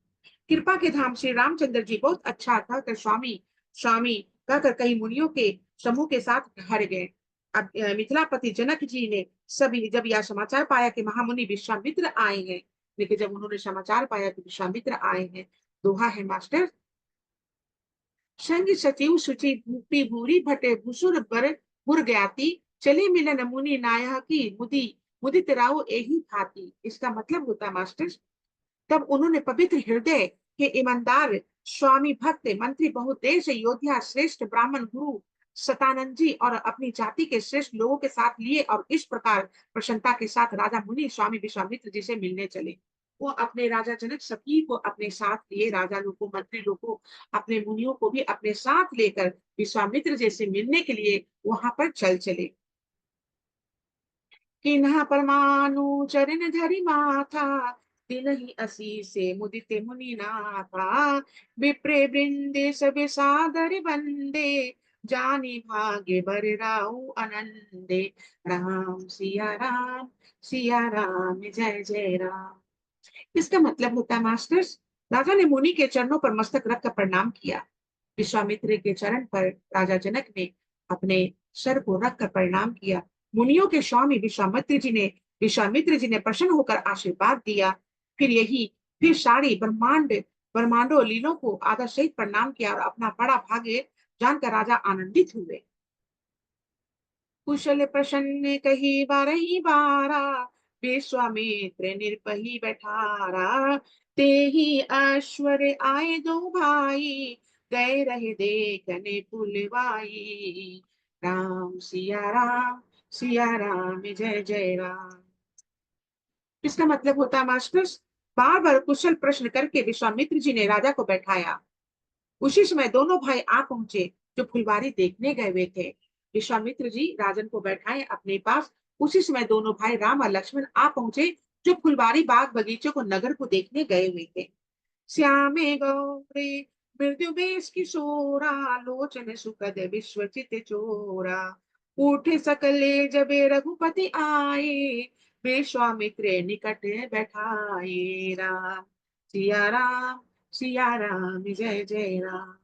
कृपा के धाम श्री रामचंद्र जी बहुत अच्छा था कर स्वामी स्वामी कहकर कई मुनियों के समूह के साथ ठहर गए। अब मिथिलापति जनक जी ने सभी जब यह समाचार पाया कि महामुनि विश्वामित्र आए हैं, लेकिन जब उन्होंने समाचार पाया कि विश्वामित्र आए हैं, दोहा है मास्टर, संग सचिव सुचि भूपि भूरी भटे भूसुर बर बुर ज्ञाति, चले मिलन मुनि नायक की मुदि मुदित राव एही भांति। इसका मतलब होता है मास्टर, तब उन्होंने पवित्र हृदय के ईमानदार स्वामी भक्त मंत्री बहुदेश योद्धा श्रेष्ठ ब्राह्मण गुरु सतानंद जी और अपनी जाति के श्रेष्ठ लोगों के साथ लिए और इस प्रकार प्रसन्नता के साथ राजा मुनि स्वामी विश्वामित्र जी से मिलने चले। वो अपने राजा जनक सभी को अपने साथ लिए, राजा लोग को, मंत्री लोग को, अपने मुनियों को भी अपने साथ लेकर विश्वामित्र जी से मिलने के लिए वहां पर चल चले। किन्हा परमाणु चरण धरि माथा, तिनहि असीसे मुदित मुनि नाथा, विप्रे वृंदे सब सादर बंदे, जानी भाग्य बर राउ आनंदे। राम सिया राम जय जय राम। इसका मतलब होता है मास्टर्स, राजा ने मुनि के चरणों पर मस्तक रख कर प्रणाम किया। विश्वामित्र के चरण पर राजा जनक ने अपने सर को रख कर प्रणाम किया। मुनियों के स्वामी विश्वामित्र जी ने प्रसन्न होकर आशीर्वाद दिया। फिर यही फिर सारी ब्रह्मांडों लीलों को आदर सहित प्रणाम किया और अपना बड़ा भाग्य जानकर राजा आनंदित हुए। कुशल प्रसन्न कही बारही बारा, विश्वामित्र निरपही बैठारा, ते ही ऐश्वर्य आए दो भाई, गए रहे देखने पुलवाई। राम सिया राम जय जय राम। इसका मतलब होता है मास्टर्स, बार बार कुशल प्रश्न करके विश्वामित्र जी ने राजा को बैठाया। उसी समय दोनों भाई आ पहुंचे जो फुलवारी देखने गए हुए थे। विश्वामित्र जी राजन को बैठाए अपने पास। उसी समय दोनों भाई राम और लक्ष्मण आ पहुंचे जो फुलवारी बाग बगीचे को नगर को देखने गए हुए थे। श्यामे गौरे मृत्यु बेश किशोरा, लोचन सुखद विश्वचित चोरा, उठे सकले जबे रघुपति आए, विश्वामित्र निकट बैठाए। सिया राम सिया राम जय जय राम।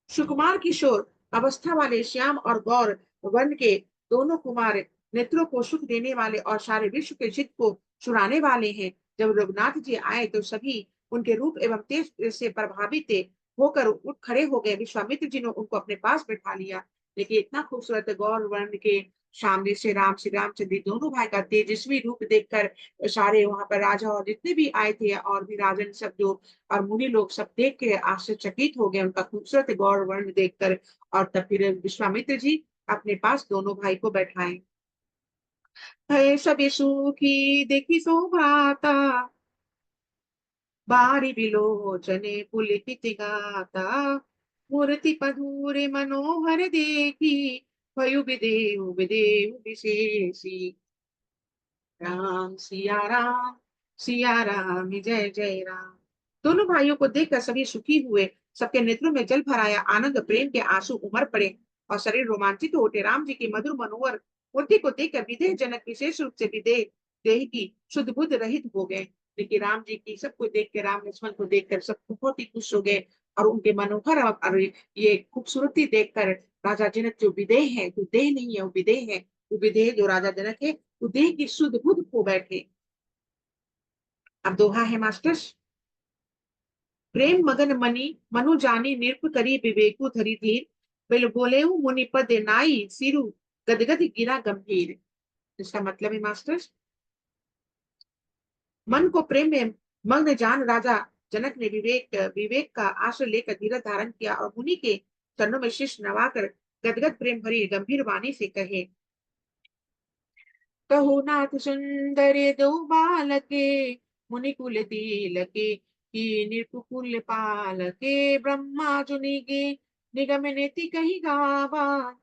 सुकुमार किशोर अवस्था वाले श्याम और गौर वर्ण के दोनों कुमार नेत्रों को सुख देने वाले और सारे विश्व के चित्त को चुराने वाले हैं। जब रघुनाथ जी आए तो सभी उनके रूप एवं तेज से प्रभावित होकर उठ खड़े हो गए। विश्वामित्र जी ने उनको अपने पास बैठा लिया। देखिए इतना खूबसूरत गौर वर्ण के सामने श्री रामचंद्र जी दोनों भाई का तेजस्वी रूप देखकर सारे वहां पर राजा और जितने भी आए थे और भी राजन सब जो और मुनि लोग सब देख के आश्चर्यचकित हो गए उनका खूबसूरत गौर वर्ण देखकर। और तब फिर विश्वामित्र जी अपने पास दोनों भाई को बैठाए। है सब सुखी देखी शोभाता, बारी बिलोचने पुलकित गाता, मूर्ति पधूरे मनोहर देखी, भयु विदेव विदेव विशेषी। राम सिया राम जय जय राम। दोनों भाइयों को देखकर सभी सुखी हुए। सबके नेत्रों में जल भराया, आनंद प्रेम के आंसू उमड़ पड़े और शरीर रोमांचित हो उठे। राम जी की मधुर मनोहर मूर्ति को देखकर विदेह जनक विशेष रूप से विदेह देह की शुद्ध बुद्ध रहित हो गए। लेकिन राम जी की सबको देख के राम लक्ष्मण को देखकर सब बहुत ही खुश हो गए और उनके मनोहर और ये खूबसूरती देखकर राजा जनक जो विदेह है, जो देह नहीं है वो विदेह है, वो विदेह जो राजा जनक है वो देह की शुद्ध बुद्ध खो बैठे। अब दोहा है मास्टर्स। प्रेम मगन मनी मनु जानी निरप करी विवेकु धरी धीर, बिल बोले मुनि पद नाई सिरु गदगद गिरा गंभीर। इसका मतलब है मास्टर्स, मन को प्रेम में मग्न जान राजा जनक ने विवेक विवेक का आश्रय लेकर धीरज धारण किया और मुनि के चरणों में शीश नवाकर गदगद प्रेम भरी गंभीर वाणी से कहे, कहो नाथ सुंदर दो बालके, मुनि कुल तिलके की निरकुल पालके, ब्रह्मा जुनि के निगम नेति कही गावा,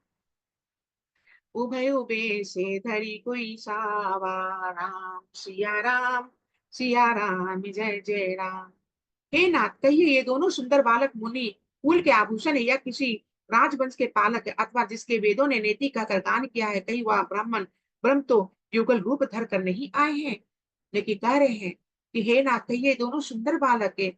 उभय उबे से धरी कोई सावा। राम सिया राम जय जय राम। हे नाथ कहिए ये दोनों सुंदर बालक मुनि कुल के आभूषण है या किसी राजवंश के पालक है अथवा जिसके वेदों ने नेति कहकर गान किया है, कहीं वह ब्राह्मण ब्रह्म तो युगल रूप धर कर नहीं आए हैं। लेकिन कह रहे हैं कि हे नाथ कहिए दोनों सुंदर बालक है,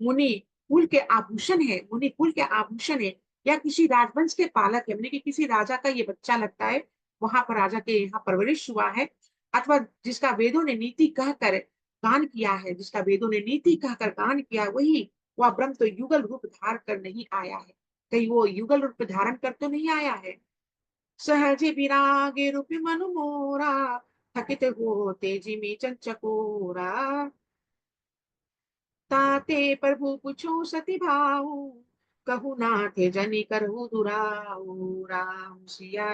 मुनि कुल के आभूषण है, मुनि कुल के आभूषण है या किसी राजवंश के पालक है, यानी कि किसी राजा का ये बच्चा लगता है, वहां पर राजा के यहाँ परवरिश हुआ है, अथवा जिसका वेदों ने नीति कहकर गान किया है, जिसका वेदों ने नीति कहकर गान किया वही वह ब्रह्म तो युगल रूप धार कर नहीं आया है, कहीं वो युगल रूप धारण कर तो नहीं आया है। सहज विरागे रूप मनु मोरा, थकित होते जिमी चंचकोरा, ताते प्रभु पूछो सती भाऊ, कहू नाथ जनि करहु दुराऊ। सिया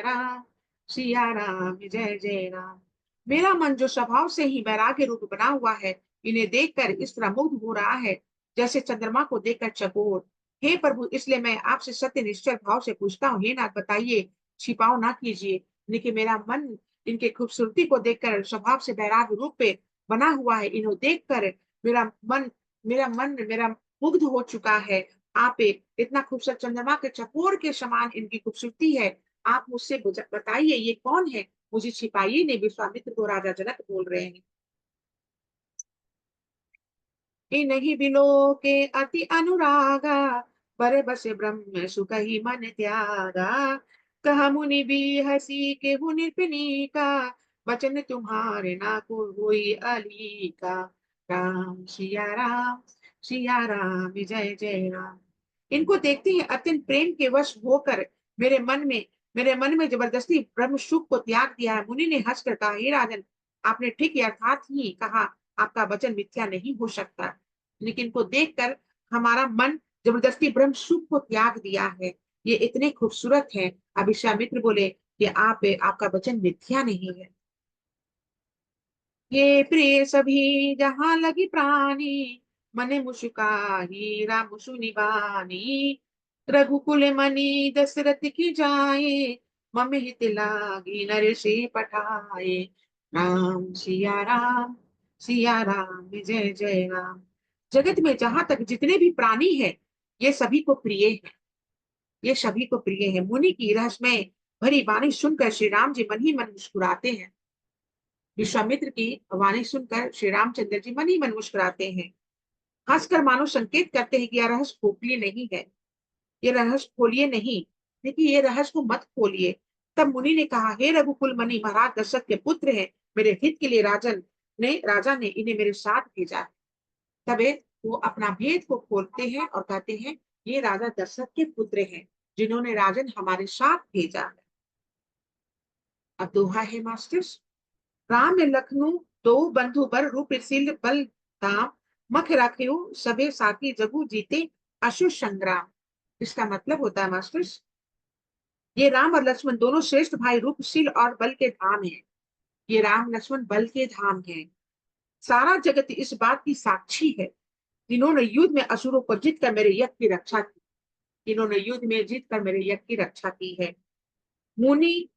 राम जय जय राम। मेरा मन जो स्वभाव से ही वैराग्य रूप बना हुआ है, इन्हें देखकर इस तरह मुग्ध हो रहा है जैसे चंद्रमा को देखकर चकोर। हे प्रभु इसलिए मैं आपसे सत्य निश्चल भाव से पूछता हूँ, हे नाथ बताइए, छिपाओ ना कीजिए। लेकिन मेरा मन इनके खूबसूरती को देखकर स्वभाव से वैराग्य रूप पे बना हुआ है, इन्हें देखकर मेरा मन मेरा मुग्ध हो चुका है। आप एक इतना खूबसूरत चंद्रमा के चकोर के समान इनकी खूबसूरती है, आप मुझसे बताइए ये कौन है, मुझे छिपाइए नहीं। विश्वामित्र को राजा जनक बोल रहे हैं। नहीं बिलो के अति अनुरागा, पर बस ब्रह्म सुख ही मन त्यागा, कहा मुनि भी हसी के हूँ निरपनी का, वचन तुम्हारे ना को होई अली का। राम सिया राम जय जय राम। इनको देखते ही अत्यंत प्रेम के वश होकर मेरे मन में मेरे मन में जबरदस्ती ब्रह्म सुख को त्याग दिया है। मुनि ने हंसकर कहा, हे राजन आपने ठीक यथार्थ ही कहा, आपका वचन मिथ्या नहीं हो सकता। लेकिन इनको देखकर हमारा मन जबरदस्ती ब्रह्म सुख को त्याग दिया है, ये इतने खूबसूरत है। अब विश्वामित्र बोले कि आपका वचन मिथ्या नहीं है। ये प्रिय सभी जहां लगी प्राणी, मने मुस्काही राम सुनिबानी, रघुकुल मणि दशरथ की जाए, मम हित लागी नर से पठाए। राम सिया राम जय जय राम। जगत में जहां तक जितने भी प्राणी हैं, ये सभी को प्रिय है, ये सभी को प्रिय है। मुनि की रहस्यमय भरी वाणी सुनकर श्री राम जी मन ही मन मुस्कुराते हैं। विश्वामित्र की वाणी सुनकर श्री रामचंद्र जी मन ही मन मुस्कुराते हैं, हंसकर मानो संकेत करते हैं कि यह रहस्य खोखली नहीं है, ये रहस्य खोलिए नहीं, देखिए ये रहस्य को मत खोलिए। तब मुनि ने कहा, हे रघुकुल मणि, महाराज दशरथ के पुत्र है, मेरे हित के लिए राजा ने इन्हें मेरे साथ भेजा है। तबे वो अपना भेद को खोलते हैं और कहते हैं, ये राजा दशरथ के पुत्र हैं, जिन्होंने राजन हमारे साथ भेजा है। अब दोहा है मास्टर्स। राम लखनऊ दो बंधु बर, रूप सिल बल धाम, मख राख्यो सबे साथी, जगु जीते अशु संग्राम। इसका मतलब होता है मास्टर्स, ये राम और लक्ष्मण दोनों श्रेष्ठ भाई, रूपशील और बल के धाम हैं। ये राम लक्ष्मण बल के धाम हैं। सारा जगत इस बात की साक्षी है। जिन्होंने युद्ध में असुरों को जीत कर मेरे यज्ञ की रक्षा की, जिन्होंने युद्ध में जीत कर मेरे यज्ञ की रक्षा की है। मुनि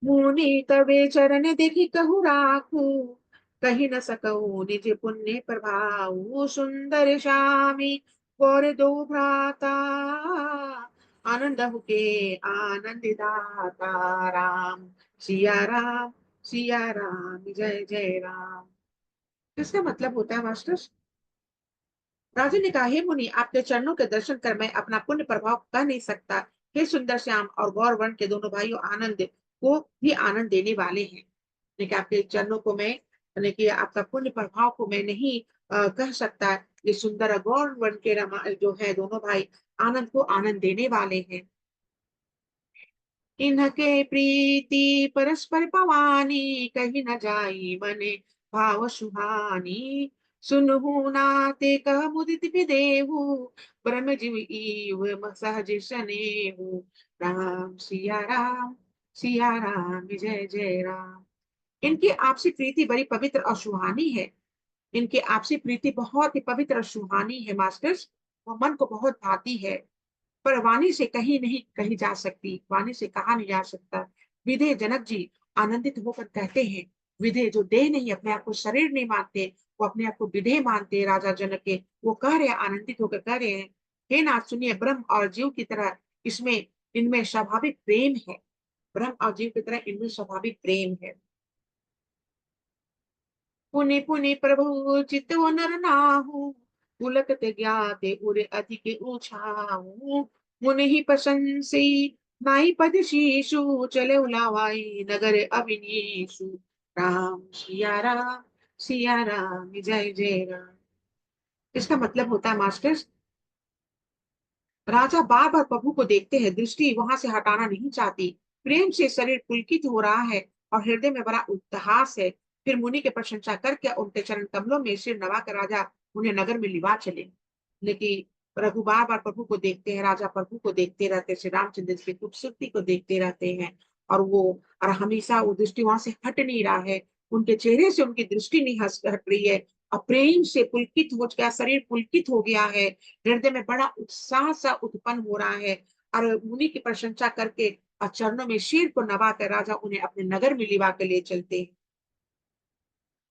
मुनि तवे चरण देखी कहु राखू, कही न सकूं निज पुण्य प्रभाऊ। सुंदर श्यामी गौर दो भ्राता, आनंद के आनंद दाता। राम सिया राम जय जय राम। इसका मतलब होता है मास्टर, राजा ने कहा, हे मुनि, आपके चरणों के दर्शन कर मैं अपना पुण्य प्रभाव कह नहीं सकता। हे सुंदर श्याम और गौर वर्ण के दोनों भाइयों, आनंद को भी आनंद देने वाले हैं। लेकिन आपके चरणों को मैं, यानी कि आपका पुण्य प्रभाव को मैं नहीं कह सकता। ये सुंदर और गौर वर्ण के जो है दोनों भाई, आनंद को आनंद देने वाले हैं। इनके प्रीति परस्पर पवानी, कही न जाई मने भाव सुहानी। सुनहु नाते कह मुदित विदेहु, ब्रह्म जीव ईव सहज सनेहु। सिया राम जय जय राम। इनकी आपसी प्रीति बड़ी पवित्र और सुहानी है। इनकी आपसी प्रीति बहुत ही पवित्र और सुहानी है मास्टर्स। वो मन को बहुत भाती है, पर वाणी से कहीं नहीं कही जा सकती, वाणी से कहा नहीं जा सकता। विधेय जनक जी आनंदित होकर कहते हैं, विधेय जो देह नहीं, अपने आप को शरीर नहीं मानते, वो अपने आप को विधेय मानते हैं राजा जनक के, वो कह रहे हैं, आनंदित होकर कह रहे हैं, हे नाथ सुनिए, ब्रह्म और जीव की तरह इसमें इनमें स्वाभाविक प्रेम है। ब्रह्म और जीव की तरह इनमें स्वाभाविक प्रेम है। पुनि पुनि प्रभु चित नर नाहु, पुलकत ज्ञाते उरे अधिक ऊंचाऊ। मुनि ही प्रशंसी नाई पद शीशु, चले उलावाई नगर अविनीशु। सिया राम जय जय राम। इसका मतलब होता है मास्टर्स, राजा बार बार प्रभु को देखते हैं, दृष्टि वहां से हटाना नहीं चाहती। प्रेम से शरीर पुलकित हो रहा है और हृदय में बड़ा उद्हास है। फिर मुनि की प्रशंसा करके उनके चरण कमलों में सिर नवाकर राजा उन्हें नगर में लिवा चले। लेकिन रघु बार बार प्रभु को देखते हैं, राजा प्रभु को देखते रहते, श्री रामचंद्र की खूबसूरती को देखते रहते हैं। और वो, और हमेशा वो दृष्टि वहां से हट नहीं रहा है, उनके चेहरे से उनकी दृष्टि नहीं हट रही है। और प्रेम से पुलकित हो गया, शरीर पुलकित हो गया है, हृदय में बड़ा उत्साह सा उत्पन्न हो रहा है। और मुनि की प्रशंसा करके और चरणों में शीर को नवा कर राजा उन्हें अपने नगर में लिवा के ले चलते हैं।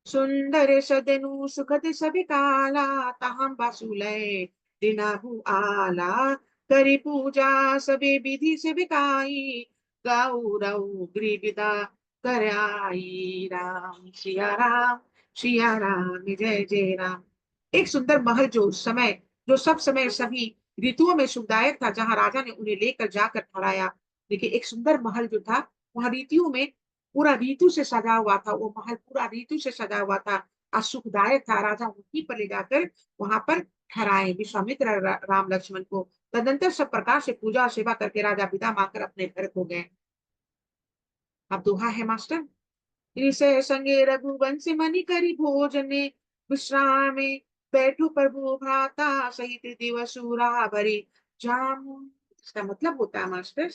सुंदर सदनु सुखद सभी काला, ताहम बासुलय दिनाहु आला। करी पूजा सभी विधि से बिकाई, गाऊ रऊ गृह विदा कर आई। सिया राम जय जय राम। एक सुंदर महल जो सब समय सभी ऋतुओं में सुखदायक था, जहां राजा ने उन्हें लेकर जाकर ठहराया। देखिए एक सुंदर महल जो था, वहां ऋतुओं में पूरा रीतु से सजा हुआ था, वो महल पूरा रीतु से सजा हुआ था और सुखदायक था। राजा वहीं पर ले जाकर वहां पर ठहराए विश्वामित्र राम लक्ष्मण को। तदंतर सब प्रकार से पूजा और सेवा करके राजा विदा मांगकर अपने घर को गए। अब दोहा है मास्टर, ऋषय संगे रघुवंश मनि करी भोजने, विश्रामे बैठो प्रभु भ्राता, सहित दिवसुरा भरी जामु। इसका मतलब होता है मास्टर,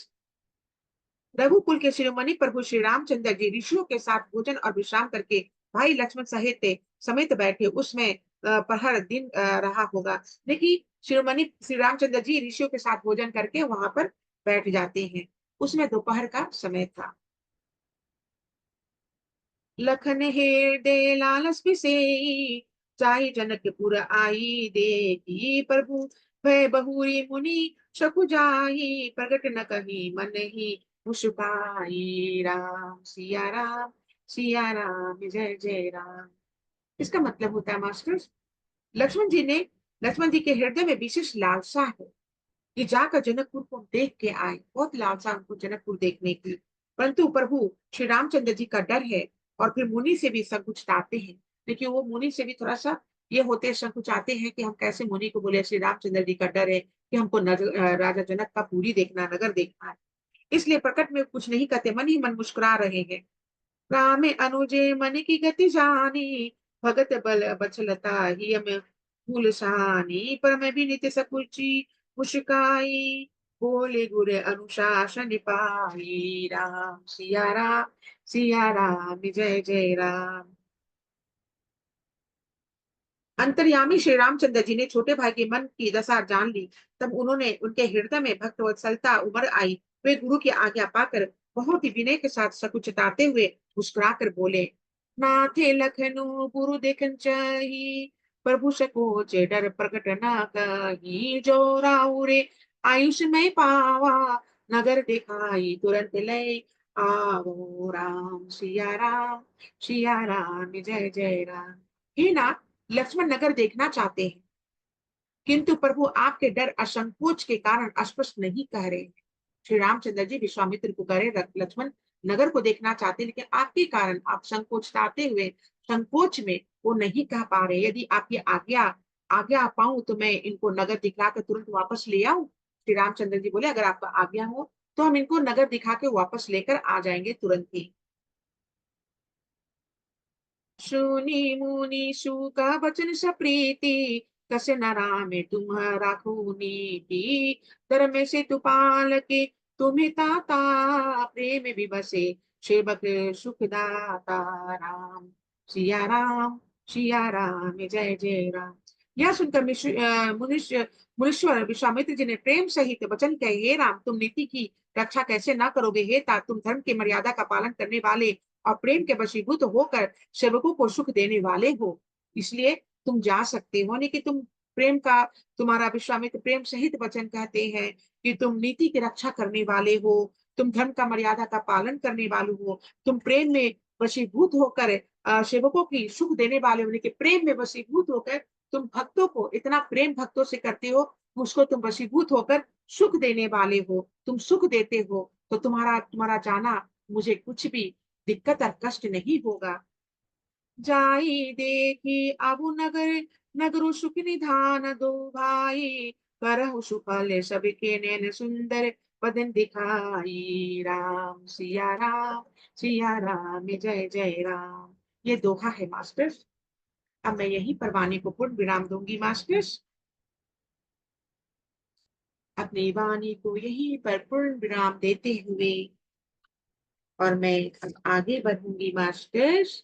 रघुकुल के शिरोमणि प्रभु श्री रामचंद्र जी ऋषियों के साथ भोजन और विश्राम करके भाई लक्ष्मण समेत बैठे, उसमें पहर दिन रहा होगा। देखिए शिरोमणि श्री रामचंद्र जी ऋषियों के साथ भोजन करके वहां पर बैठ जाते हैं, उसमें दोपहर का समय था। लखन हेरदे लालस बिसेई, चाहि जनकपुर आई देखी। प्रभु भय बहुरी मुनि शकु जाहि, प्रगट न कही मन ही मुस्काई। सिया राम जय जय राम। इसका मतलब होता है मास्टर्स, लक्ष्मण जी ने लक्ष्मण जी के हृदय में विशेष लालसा है। कि जाकर जनकपुर को देख के आए। बहुत लालसा उनको जनकपुर देखने की। परंतु प्रभु श्री रामचंद्र जी का डर है और फिर मुनि से भी संकुचाते हैं। देखिए वो मुनि से भी थोड़ा सा ये होते संकुचाते हैं कि हम कैसे मुनि को बोले, श्री रामचंद्र जी का डर है कि हमको राजा जनक का पूरी देखना, नगर देखना है। इसलिए प्रकट में कुछ नहीं कहते, मन ही मन मुस्कुरा रहे हैं। राम अनुजे मन की गति जानी, भगत बल बचलता ही हम फूल सहानी। पर मैं भी नित्य सकुची मुस्काई, बोले गुर अनुशासन पाई। राम सिया राम जय जय राम। अंतर्यामी श्री रामचंद्र जी ने छोटे भाई के मन की दशा जान ली। तब उन्होंने उनके हृदय में भक्त वत्सलता उमड़ आई। वे गुरु की आज्ञा पाकर बहुत ही विनय के साथ सकुचताते हुए मुस्कुराकर बोले, नाथे लखनऊ गुरु देखन चाही, प्रभु सकोचे डर प्रकट ना कही। जो राउरे आयुष में पावा, नगर दिखाई तुरंत ले आवो। सिया राम जय जय राम। हे नाथ, लक्ष्मण नगर देखना चाहते हैं, किंतु प्रभु आपके डर असंकोच के कारण स्पष्ट नहीं कह रहे हैं। श्री रामचंद्र जी विश्वामित्र को कह रहे, लक्ष्मण नगर को देखना चाहते हैं, लेकिन आपके कारण आप संकोचताते हुए संकोच में वो नहीं कह पा रहे। यदि आपकी आज्ञा आज्ञा पाऊं तो मैं इनको नगर दिखला कर तुरंत वापस ले आऊं। श्री रामचंद्र जी बोले, अगर आपका आज्ञा हो तो हम इनको नगर दिखा के वापस लेकर आ जाएंगे तुरंत ही। सुनी मुनि सुका बचन सप्रीति, कस न रामे तुम राखो नीति। धर्म से तु पाल के तुम्हें ताता, प्रेम विबसे सेवक सुखदाता। राम सिया राम सिया राम जय जय राम। यह सुनकर मुनीश्वर विश्वामित्र जी ने प्रेम सहित वचन कहे, हे राम, तुम नीति की रक्षा कैसे ना करोगे। हे तात, तुम धर्म की मर्यादा का पालन करने वाले और प्रेम के वशीभूत होकर सेवकों को सुख देने वाले हो, इसलिए तुम जा सकते हो। नहीं कि तुम प्रेम का, तुम्हारा विश्वामित्र प्रेम सहित वचन कहते हैं कि तुम नीति की रक्षा करने वाले हो, तुम धर्म का मर्यादा का पालन करने वाले हो, तुम प्रेम में वशीभूत होकर सेवकों की सुख देने वाले हो। कि प्रेम में वशीभूत होकर तुम भक्तों को इतना प्रेम भक्तों से करते हो, उसको तुम वशीभूत होकर सुख देने वाले हो, तुम सुख देते हो, तो तुम्हारा तुम्हारा जाना मुझे कुछ भी दिक्कत और कष्ट नहीं होगा। जाई देखी अबु नगर, नगरु सुख निधान दो भाई। करहु सुफल सबके नैन सुंदर, बदन दिखाई। राम सिया राम जय जय राम। ये दोहा है मास्टर्स। अब मैं यही पर वाणी को पूर्ण विराम दूंगी मास्टर्स। अपनी वाणी को यहीं पर पूर्ण विराम देते हुए और मैं अब आगे बढ़ूंगी मास्टर्स।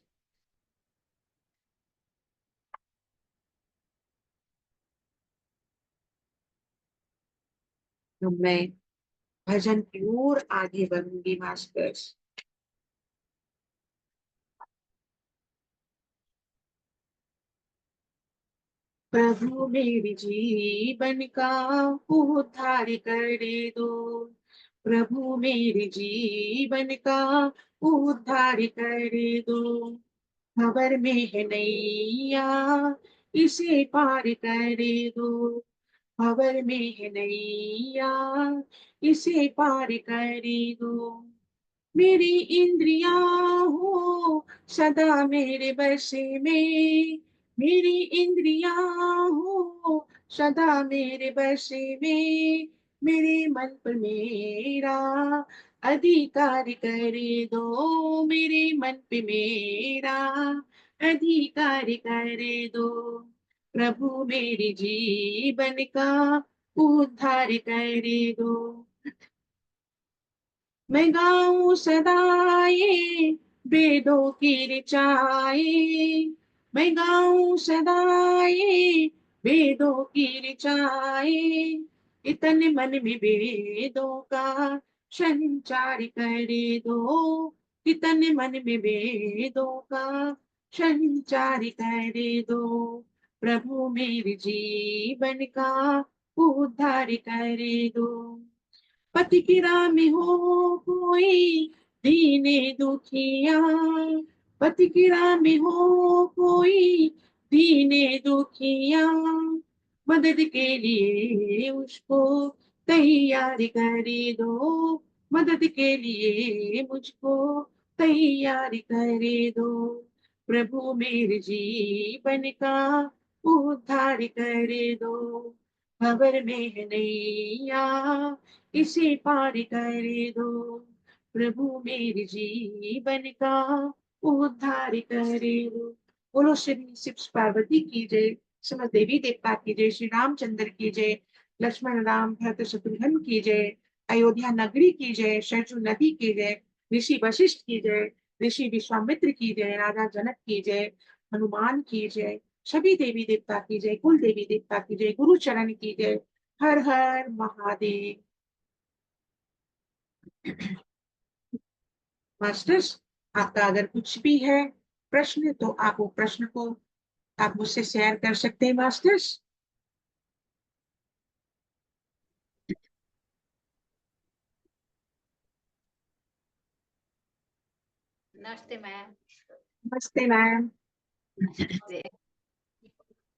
तो मैं भजन की ओर आगे बढ़ूंगी मास्टर्स। प्रभु मेरी जीवन का उद्धार कर दो, प्रभु मेरे जीवन का उद्धार कर दो। खबर में है नैया, इसे पार कर दो। खबर में है नैया, इसे पार कर दो। मेरी इंद्रियां हो सदा मेरे बस में, मेरी इंद्रियां हो सदा मेरे बस में। मेरे मन पर मेरा अधिकार कर दो, मेरे मन पे मेरा अधिकार कर दो। प्रभु मेरे जीवन का उद्धार कर दो। मैं गाऊं सदा ये वेदों की ऋचाएं, मैं गाऊं सदा ये वेदों की ऋचाएं। इतने मन में वेदों का संचार कर दो, इतने मन में वेदों का संचार कर दो। प्रभु मेरे जीवन का उद्धार कर दो। पति की राह में हो कोई दीने दुखिया, पति की राह में हो कोई दीने दुखिया। मदद के लिए उसको तैयारी कर दो, मदद के लिए मुझको तैयारी कर दो। प्रभु मेरे जीवन का उद्धार कर दो। खबर में है नैया, इसे पार कर दो। प्रभु मेरे जीवन का उद्धार कर दो। बोलो श्री शिव पार्वती की जय, समस्त देवी देवता की जय, श्री रामचंद्र की जय, लक्ष्मण राम भरत शत्रुघ्न की जय, अयोध्या नगरी की जय, सरजू नदी की जय, ऋषि वशिष्ठ की जय, ऋषि विश्वामित्र की जय, राजा जनक की जय, हनुमान की जय, सभी देवी देवता की जय, कुल देवी देवता की जय, गुरु चरण की जय। हर हर महादेव। मास्टर्स, आपका अगर कुछ भी है प्रश्न तो आप वो प्रश्न को आप मुझसे शेयर कर सकते हैं मास्टर्स। नमस्ते मैम। नमस्ते मैम।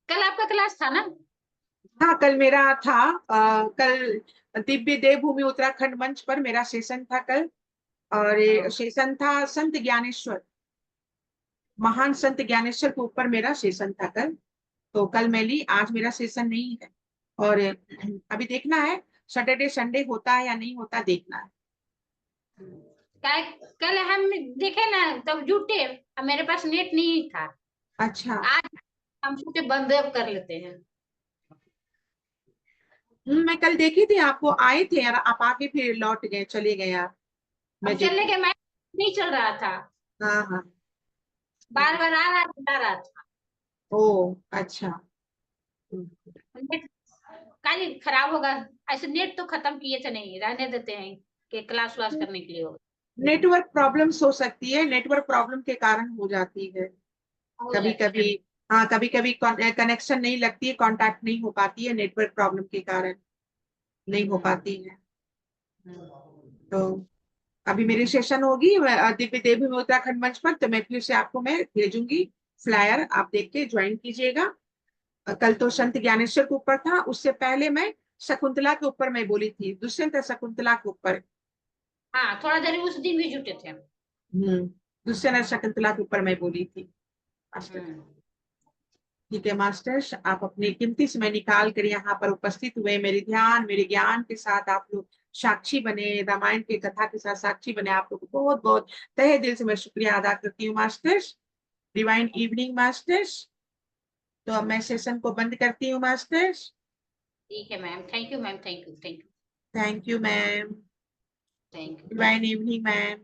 कल आपका क्लास था ना? हाँ, कल मेरा था। कल दिव्य देवभूमि उत्तराखंड मंच पर मेरा सेशन था कल। और ये सेशन था संत ज्ञानेश्वर, महान संत ज्ञानेश्वर के ऊपर मेरा सेशन था कल। तो कल मैं ली, आज मेरा सेशन नहीं है। और अभी देखना है सैटरडे संडे होता है या नहीं होता, देखना है। कल हम देखे ना तब जुटे, अब मेरे पास नेट नहीं था। अच्छा। आज हम सोचे बंद कर लेते हैं। मैं कल देखी थी, आपको आए थे यार, आप आके फिर लौट गए, चले गए आप। मैं अब चलने देखी। के मैं नहीं चल रहा था, हाँ हाँ। बार बार आ रहा जा रहा था। ओ अच्छा। नेट काली खराब होगा, ऐसे नेट तो खत्म किए थे, नहीं रहने देते हैं कि क्लास व्लास करने के लिए होगा। नेटवर्क प्रॉब्लम्स हो सकती है, नेटवर्क प्रॉब्लम के कारण हो जाती है हो कभी जाती कभी। है। हाँ, कभी कभी कनेक्शन नहीं लगती है, कांटेक्ट नहीं हो पाती है, नेटवर्क प्रॉब्लम के कारण नहीं हो पाती है। तो अभी मेरी सेशन होगी दिव्य देवी में उत्तराखंड मंच पर, तो मैं फिर से आपको मैं भेजूंगी फ्लायर, आप देख के ज्वाइन कीजिएगा। कल तो संत ज्ञानेश्वर के ऊपर था, उससे पहले मैं शकुंतला के ऊपर मैं बोली थी, दुष्यंत शकुंतला के ऊपर। हाँ, थोड़ा देर उस दिन भी जुटे थे। दुष्यंत और शकुंतला के ऊपर मैं बोली थी मास्टर। हम्म। ठीक है मास्टर्स, आप अपने कीमती समय निकाल कर यहाँ पर उपस्थित हुए, मेरे ध्यान मेरे ज्ञान के साथ आप लोग साक्षी बने, रामायण की कथा के साथ साक्षी बने, आप लोग को बहुत बहुत तहे दिल से मैं शुक्रिया अदा करती हूँ मास्टर्स। Divine evening masters. तो अब मैं सेशन को बंद करती हूँ मास्टर्स। ठीक है ma'am, thank you ma'am, thank you, thank you, thank you ma'am. Thank you. Divine evening ma'am.